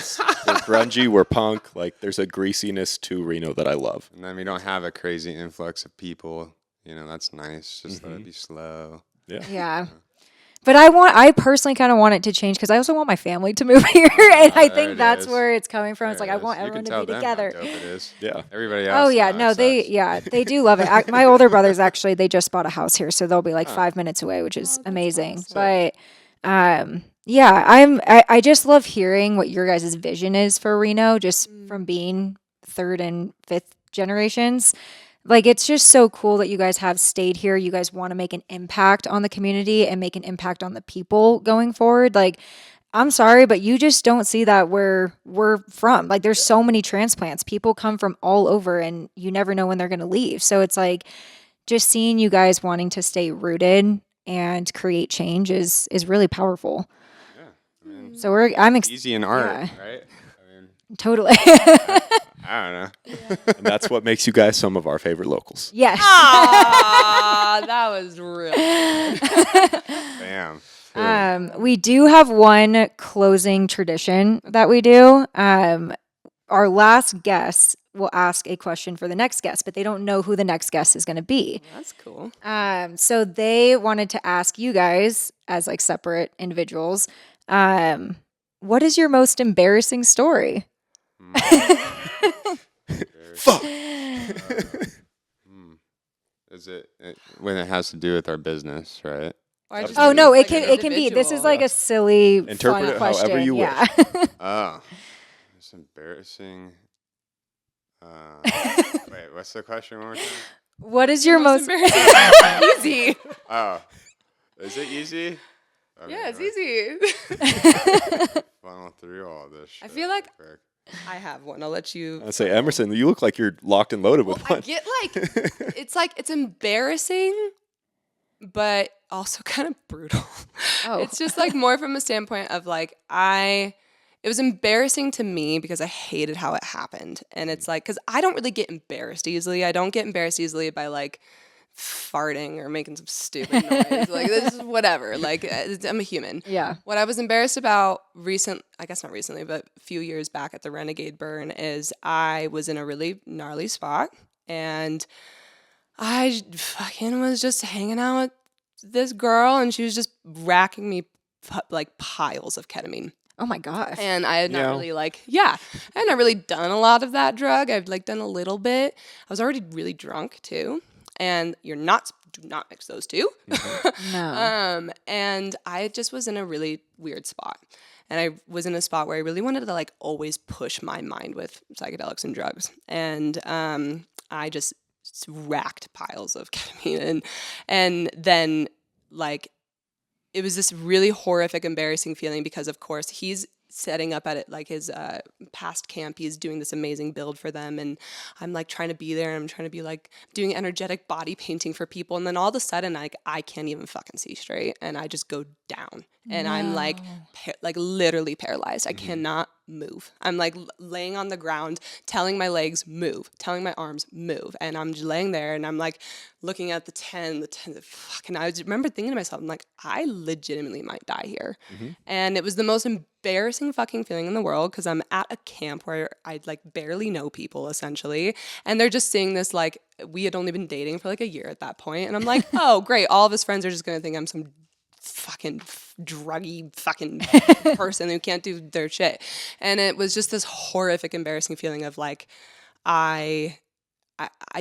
We're grungy, we're punk. Like there's a greasiness to Reno that I love. And then we don't have a crazy influx of people. You know, that's nice. Just let it be slow. Yeah. But I personally kind of want it to change, because I also want my family to move here, and I think that's where it's coming from. It's like I want everyone to be together. How dope it is. Yeah. Everybody else. Oh yeah, no, they do love it. My older brothers actually, they just bought a house here, so they'll be like 5 minutes away, which is amazing. But yeah, I just love hearing what your guys' vision is for Reno, just from being third and fifth generations. Like, it's just so cool that you guys have stayed here. You guys want to make an impact on the community and make an impact on the people going forward. Like, I'm sorry, but you just don't see that where we're from. Like, there's so many transplants. People come from all over, and you never know when they're going to leave. So it's like, just seeing you guys wanting to stay rooted and create change is really powerful. Yeah. I mean, So I'm easy in art, yeah. right? I mean, Totally. I don't know. And that's what makes you guys some of our favorite locals. Yes. Ah, that was real. Bam. We do have one closing tradition that we do. Our last guest will ask a question for the next guest, but they don't know who the next guest is going to be. That's cool. So they wanted to ask you guys, as like separate individuals, what is your most embarrassing story? Fuck. Is it when it has to do with our business, right? Oh no, it can be. This is like a silly Interpret fun it question. however you wish. Yeah. Oh, it's embarrassing. Wait, what's the question one more time? What is your most embarrassing? Easy. Oh, is it easy? Okay, Yeah, it's let's easy. funnel through all this. I shit feel like real quick. I have one. I'll let you. I'd say, Emerson, you look like you're locked and loaded with I one. get it's embarrassing, but also kind of brutal. Oh. It's just like more from a standpoint of like it was embarrassing to me because I hated how it happened. And it's like, because I don't really get embarrassed easily. I don't get embarrassed easily by like farting or making some stupid noise. Like, this is whatever. Like, I'm a human. Yeah. What I was embarrassed about I guess not recently, but a few years back at the Renegade Burn is I was in a really gnarly spot, and I fucking was just hanging out with this girl, and she was just racking me like piles of ketamine. Oh my gosh. And I had not really I had not really done a lot of that drug. I've like done a little bit. I was already really drunk too. And do not mix those two. No. And I just was in a really weird spot. And I was in a spot where I really wanted to like always push my mind with psychedelics and drugs. And I just racked piles of ketamine. And then like, it was this really horrific, embarrassing feeling because, of course, he's setting up at it, like his past camp. He's doing this amazing build for them, and I'm like trying to be there, and I'm trying to be like doing energetic body painting for people, and then all of a sudden I can't even fucking see straight, and I just go down, and I'm like like literally paralyzed. I cannot move. I'm like laying on the ground, telling my legs move, telling my arms move, and I'm just laying there, and I'm like looking at the 10, fucking, I remember thinking to myself, I'm like, I legitimately might die here. And it was the most embarrassing fucking feeling in the world, because I'm at a camp where I like barely know people essentially, and they're just seeing this, like, we had only been dating for like a year at that point, and I'm like, oh great, all of his friends are just gonna think I'm some fucking druggy fucking person who can't do their shit. And it was just this horrific, embarrassing feeling of like, I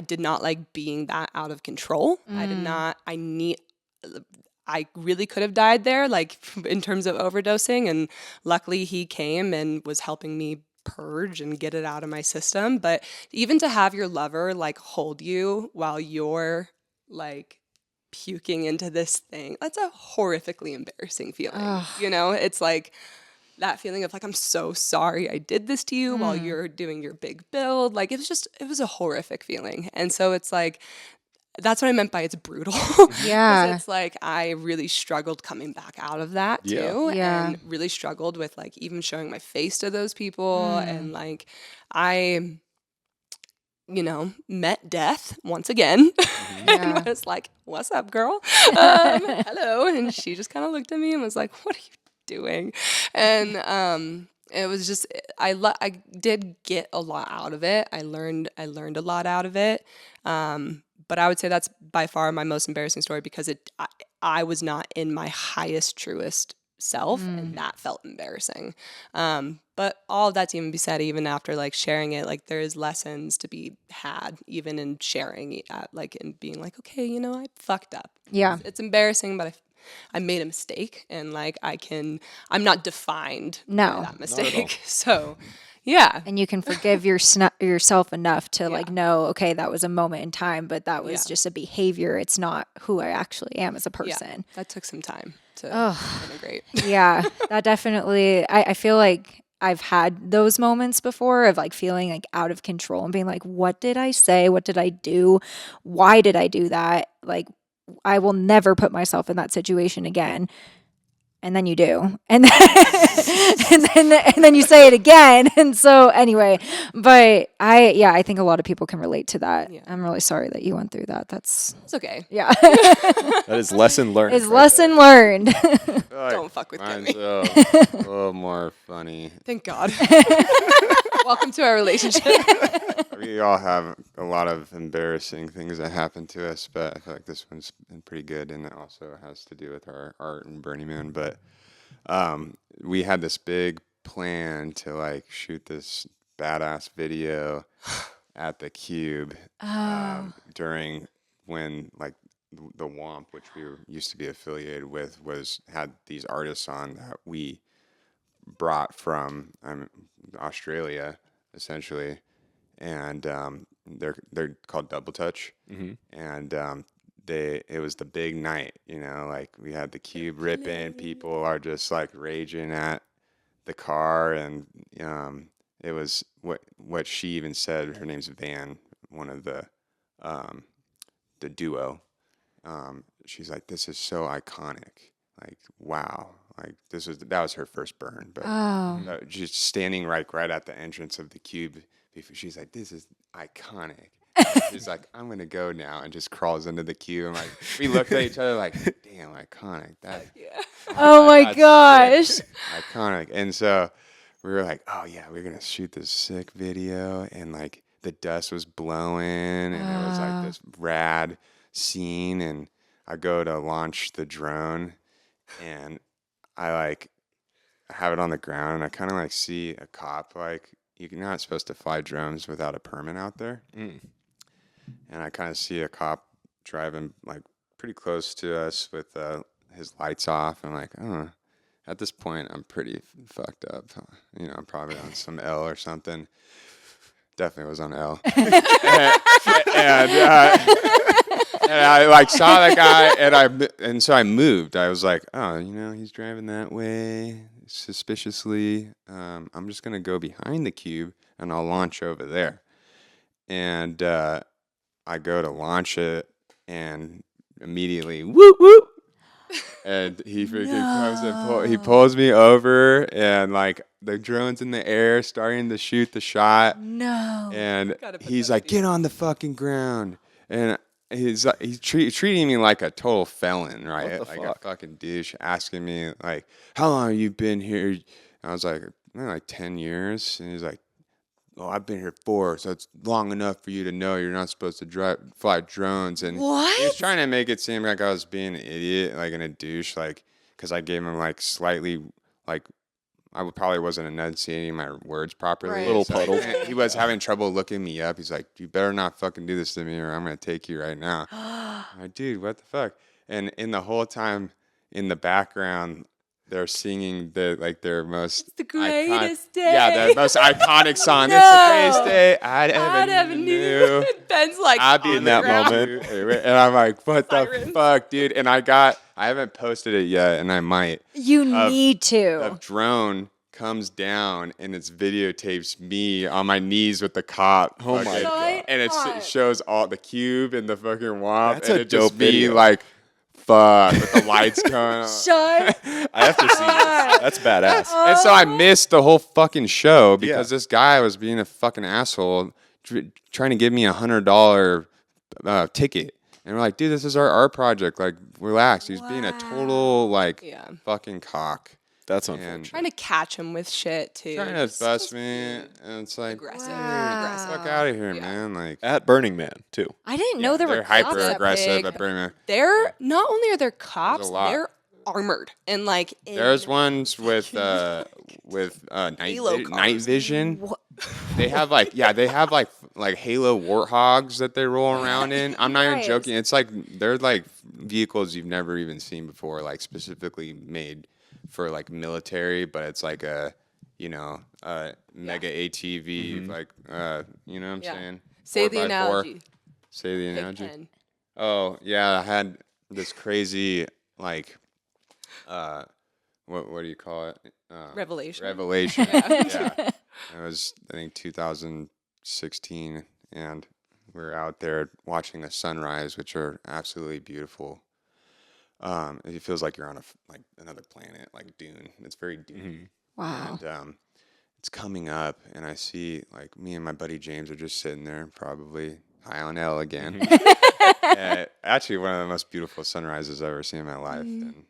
did not like being that out of control. I really could have died there, like in terms of overdosing, and luckily he came and was helping me purge and get it out of my system. But even to have your lover like hold you while you're like puking into this thing, that's a horrifically embarrassing feeling. You know, it's like that feeling of like, I'm so sorry I did this to you while you're doing your big build. Like, it was a horrific feeling. And so it's like, that's what I meant by it's brutal. Yeah. It's like, I really struggled coming back out of that too. Yeah. And really struggled with like even showing my face to those people. And like, I, you know, met death once again and was like, what's up, girl? Hello. And she just kind of looked at me and was like, what are you doing? And it was just, I did get a lot out of it. I learned a lot out of it. But I would say that's by far my most embarrassing story, because I was not in my highest, truest self, and that felt embarrassing. But all of that to even be said, even after like sharing it, like there is lessons to be had even in sharing, like in being like, okay, you know, I fucked up. Yeah. It's embarrassing, but I made a mistake, and like I'm not defined by that mistake. So yeah. And you can forgive yourself enough to like know, okay, that was a moment in time, but that was just a behavior. It's not who I actually am as a person. Yeah, that took some time to integrate. Yeah, that definitely, I feel like I've had those moments before of like feeling like out of control and being like, what did I say? What did I do? Why did I do that? Like, I will never put myself in that situation again. And then you do. And then you say it again. And so anyway, but I think a lot of people can relate to that. Yeah. I'm really sorry that you went through that. It's okay. Yeah. That is lesson learned. It's lesson learned. Don't fuck with Mine's me. a little more funny. Thank God. Welcome to our relationship. We all have a lot of embarrassing things that happen to us, but I feel like this one's been pretty good, and it also has to do with our art and Burning Man. But we had this big plan to like shoot this badass video at the Cube during when like the Womp, which we used to be affiliated with, had these artists on that we brought from Australia, essentially. And they're called Double Touch, and it was the big night, you know, like we had the Cube ripping, people are just like raging at the car, and it was what she even said. Her name's Van, one of the duo. She's like, this is so iconic, like wow, like that was her first burn, but just standing right at the entrance of the Cube. She's like, this is iconic. She's like, I'm going to go now, and just crawls into the queue. And like, we looked at each other like, damn, iconic. Oh my gosh. Sick. Iconic. And so we were like, oh yeah, we're going to shoot this sick video. And like the dust was blowing, and it was like this rad scene. And I go to launch the drone, and I like have it on the ground, and I kind of like see a cop like, you're not supposed to fly drones without a permit out there. And I kind of see a cop driving like pretty close to us with his lights off. And I'm like, oh, at this point, I'm pretty fucked up. You know, I'm probably on some L or something. Definitely was on L. And I like saw that guy, and so I moved. I was like, oh, he's driving that way suspiciously. I'm just gonna go behind the cube and I'll launch over there. And I go to launch it, and immediately whoop whoop, and he freaking comes and he pulls me over, and like the drone's in the air, starting to shoot the shot. No. And he's like, get on the fucking ground. And he's treating me like a total felon, right? Like a fucking douche, asking me like, how long have you been here? And I was like, like 10 years. And he's like, oh, I've been here 4, so it's long enough for you to know you're not supposed to fly drones. And what? He was trying to make it seem like I was being an idiot, like and a douche, like because I gave him like slightly like. Probably wasn't enunciating my words properly. Right. Little puddle. He was having trouble looking me up. He's like, you better not fucking do this to me or I'm going to take you right now. I'm like, dude, what the fuck? And in the whole time, in the background, they're singing their most... It's the greatest day. Yeah, the most iconic song. No. It's the greatest day I'd ever knew. Ben's like, I'd be in that moment. And I'm like, what the fuck, dude? And I haven't posted it yet, and I might. You need to. A drone comes down, and it videotapes me on my knees with the cop. Oh my God. And it shows all the cube and the fucking womp. That's and a it just dope me video. like, fuck, with the lights going on. Shut I have to see this. That's badass. And so I missed the whole fucking show because this guy was being a fucking asshole, trying to give me $100 ticket. And we're like, dude, this is our art project. Like, relax. He's being a total, like, fucking cock. That's unfortunate. trying to catch him with shit, too. Trying to bust me. And it's like, Aggressive. get the fuck out of here, man. Like, At Burning Man, too. I didn't know there they're were hyper cops. aggressive at Burning Man. They're, not only are there cops, lot. they're armored. And, like, There's ones with night vision. What? They have like Halo warthogs that they roll around in. I'm not even Nice. joking. It's like they're like vehicles you've never even seen before, like specifically made for like military, but it's like a mega ATV, like you know what I'm saying? Say 4x4. the analogy. Say the Big analogy. Pen. Oh yeah, I had this crazy like what do you call it? Revelation. Revelation. Yeah. It was, I think, 2016, and we were out there watching the sunrise, which are absolutely beautiful. It feels like you're on another planet, like Dune. It's very Dune. Wow. And it's coming up, and I see like me and my buddy James are just sitting there, probably high on L again. Actually, one of the most beautiful sunrises I've ever seen in my life. And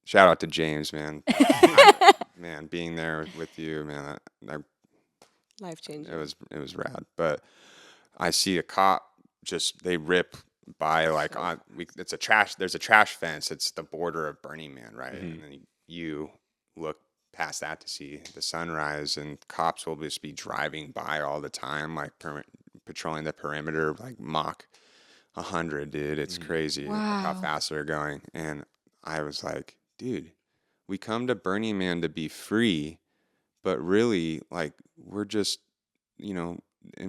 shout out to James, man. Man, being there with you, man, Life changing. it was rad. But I see a cop they rip by like there's a trash fence. It's the border of Burning Man, right? And then you look past that to see the sunrise, and cops will just be driving by all the time, like patrolling the perimeter, like Mach 100, dude. It's crazy how fast they're going. And I was like, dude, we come to Burning Man to be free, but really, like, we're just, and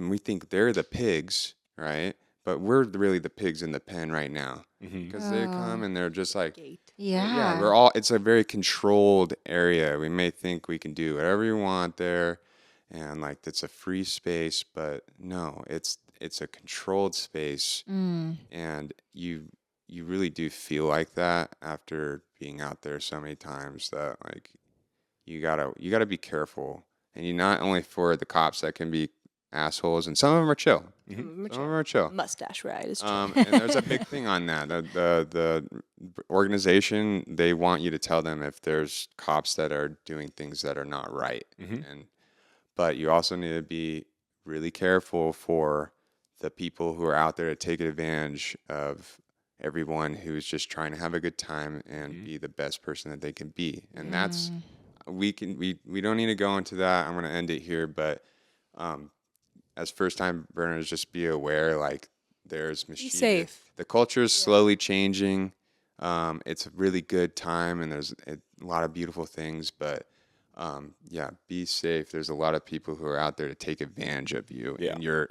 we think they're the pigs, right? But we're really the pigs in the pen right now. Because they come and they're just like, Yeah. it's a very controlled area. We may think we can do whatever you want there, and like, it's a free space, but no, it's a controlled space. And you really do feel like that after being out there so many times that like you gotta be careful, and you not only for the cops that can be assholes, and some of them are chill. Some of them are chill. Mustache ride is chill. And there's a big thing on that. The organization, they want you to tell them if there's cops that are doing things that are not right, but you also need to be really careful for the people who are out there to take advantage of everyone who's just trying to have a good time and be the best person that they can be. And that's we don't need to go into that. I'm going to end it here, but as first time burners, just be aware, like, there's mischief. Be safe. The culture is slowly changing. It's a really good time, and there's a lot of beautiful things, but be safe. There's a lot of people who are out there to take advantage of you. Yeah. Don't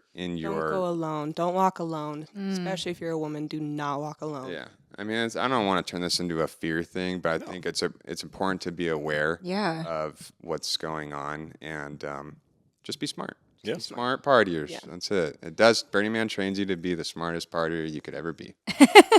go alone. Don't walk alone. Especially if you're a woman, do not walk alone. Yeah. I mean, I don't want to turn this into a fear thing, but I think it's important to be aware of what's going on and just be smart. Yeah. Be smart partiers. Yeah. That's it. Burning Man trains you to be the smartest partier you could ever be.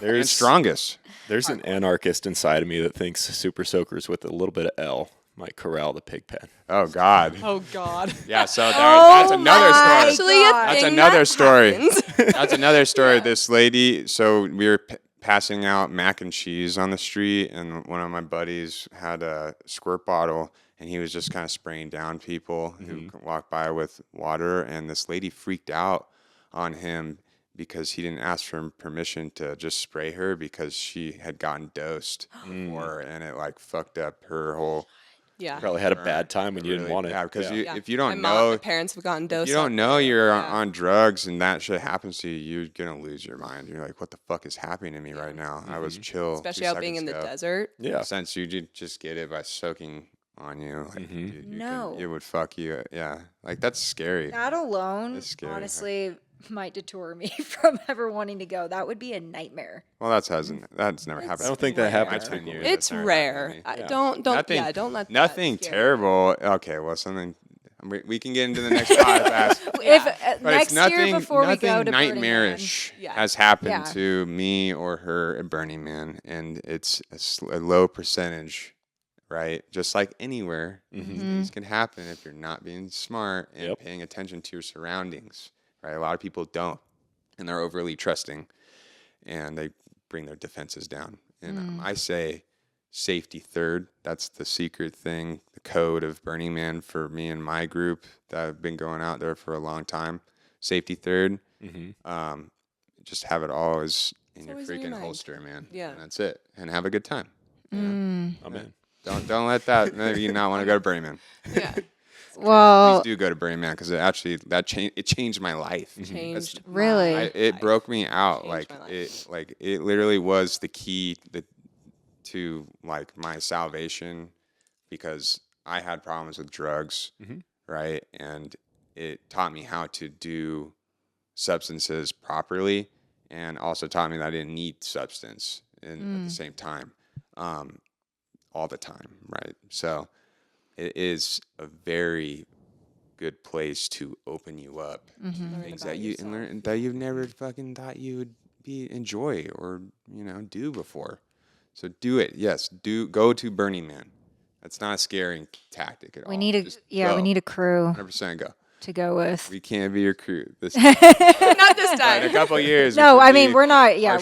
And strongest. There's an anarchist inside of me that thinks super soakers with a little bit of L might corral the pig pen. Oh, God. Oh, God. Yeah, so that's another story. Actually, that's another story. That's another story. This lady, so we were passing out mac and cheese on the street, and one of my buddies had a squirt bottle, and he was just kind of spraying down people who walked by with water, and this lady freaked out on him because he didn't ask for permission to just spray her because she had gotten dosed before, and it like fucked up her whole... Yeah. Probably had a bad time when you didn't want it. Yeah, because if you don't my parents have gotten dosed. You don't know you're on drugs and that shit happens to you, you're going to lose your mind. You're like, what the fuck is happening to me right now? I was chill. Especially out being in the desert. Yeah. Since you did just get it by soaking on you. Like, dude, it would fuck you. Yeah. Like, that's scary. That alone, honestly, might deter me from ever wanting to go. That would be a nightmare. Well, that's never happened. I don't think that happens. 10 years. It's rare. Don't let nothing terrible. Okay, well, something we can get into the next podcast. If But next year before we go to nightmarish has happened to me or her at Burning Man, and it's a low percentage, right? Just like anywhere, things can happen if you're not being smart and paying attention to your surroundings. Right? A lot of people don't, and they're overly trusting, and they bring their defenses down. And I say safety third. That's the secret thing, the code of Burning Man for me and my group that I've been going out there for a long time. Safety third. Just have it always in your freaking holster, man. Yeah. And that's it. And have a good time. Amen. Don't let that maybe you not want to go to Burning Man. Yeah. Well, please do go to Burning Man because it changed my life. Changed. Really? It broke me out. Changed my life. It literally was the key to like my salvation because I had problems with drugs, right? And it taught me how to do substances properly, and also taught me that I didn't need substance at the same time, all the time, right? So. It is a very good place to open you up to things that you've never fucking thought you would enjoy or do before. So do it. Yes, go to Burning Man. That's not a scary tactic at all. we need a crew 100% go. to go with. We can't be your crew this Not this in time. a couple years. No, I mean we're not. Yeah,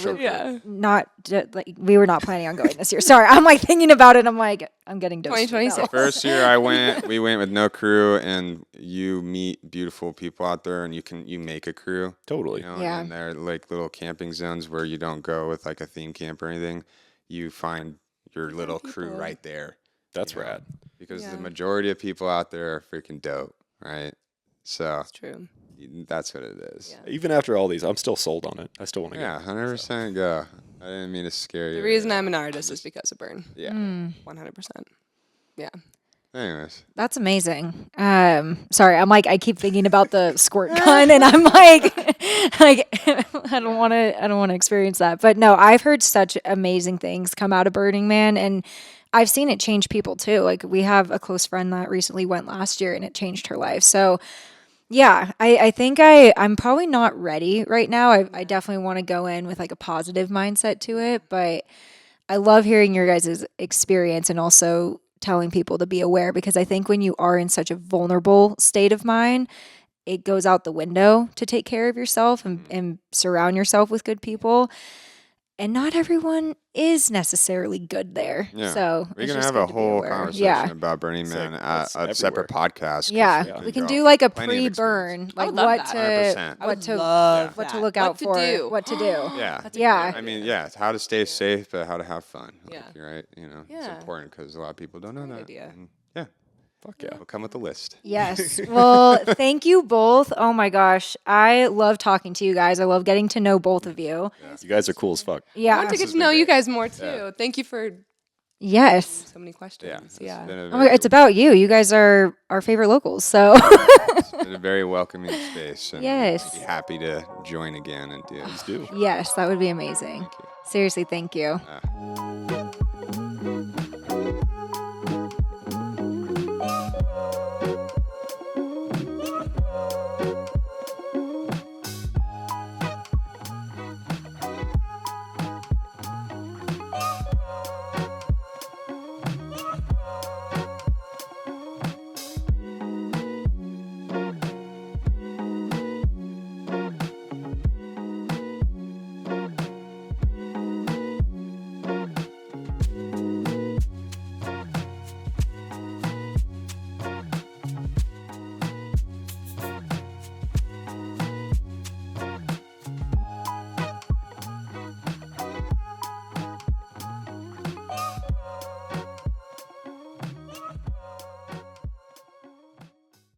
we were not planning on going this year. Sorry, I'm like thinking about it. I'm like, I'm getting dosed. 2026. First year we went with no crew, and you meet beautiful people out there, and you make a crew. Totally. And they're like little camping zones where you don't go with like a theme camp or anything. You find your little crew right there. That's rad. Because the majority of people out there are freaking dope, right? So That's true. That's what it is. Yeah. Even after all these, I'm still sold on it. I still want to go. Yeah, 100% go. I didn't mean to scare you. The reason I'm an artist is because of Burn. Yeah. 100%. Yeah. Anyways. That's amazing. Sorry, I'm like I keep thinking about the squirt gun, and I'm like I don't want to experience that. But no, I've heard such amazing things come out of Burning Man, and I've seen it change people too. Like we have a close friend that recently went last year, and it changed her life. So yeah, I think I'm probably not ready right now. I definitely want to go in with like a positive mindset to it, but I love hearing your guys' experience and also telling people to be aware, because I think when you are in such a vulnerable state of mind, it goes out the window to take care of yourself and surround yourself with good people. And not everyone is necessarily good there. Yeah. So we're going to have a whole conversation about Burning Man at a separate podcast. Yeah. We can do like a pre-burn, like what to look out for, what to do. Yeah. Yeah. I mean, how to stay safe, but how to have fun. Yeah. Right? It's important because a lot of people don't know that. Idea. Yeah. Fuck yeah. We'll come with a list. Yes. Well, thank you both. Oh my gosh. I love talking to you guys. I love getting to know both of you. You guys are cool as fuck. Yeah. I want to get to know you guys more too. Thank you for Yes. So many questions. Yeah. Oh my God, it's about you. You guys are our favorite locals. So It's been a very welcoming space. And Yes. I'd be happy to join again and do. Please do. yes, that would be amazing. Thank you. Seriously, thank you. Uh,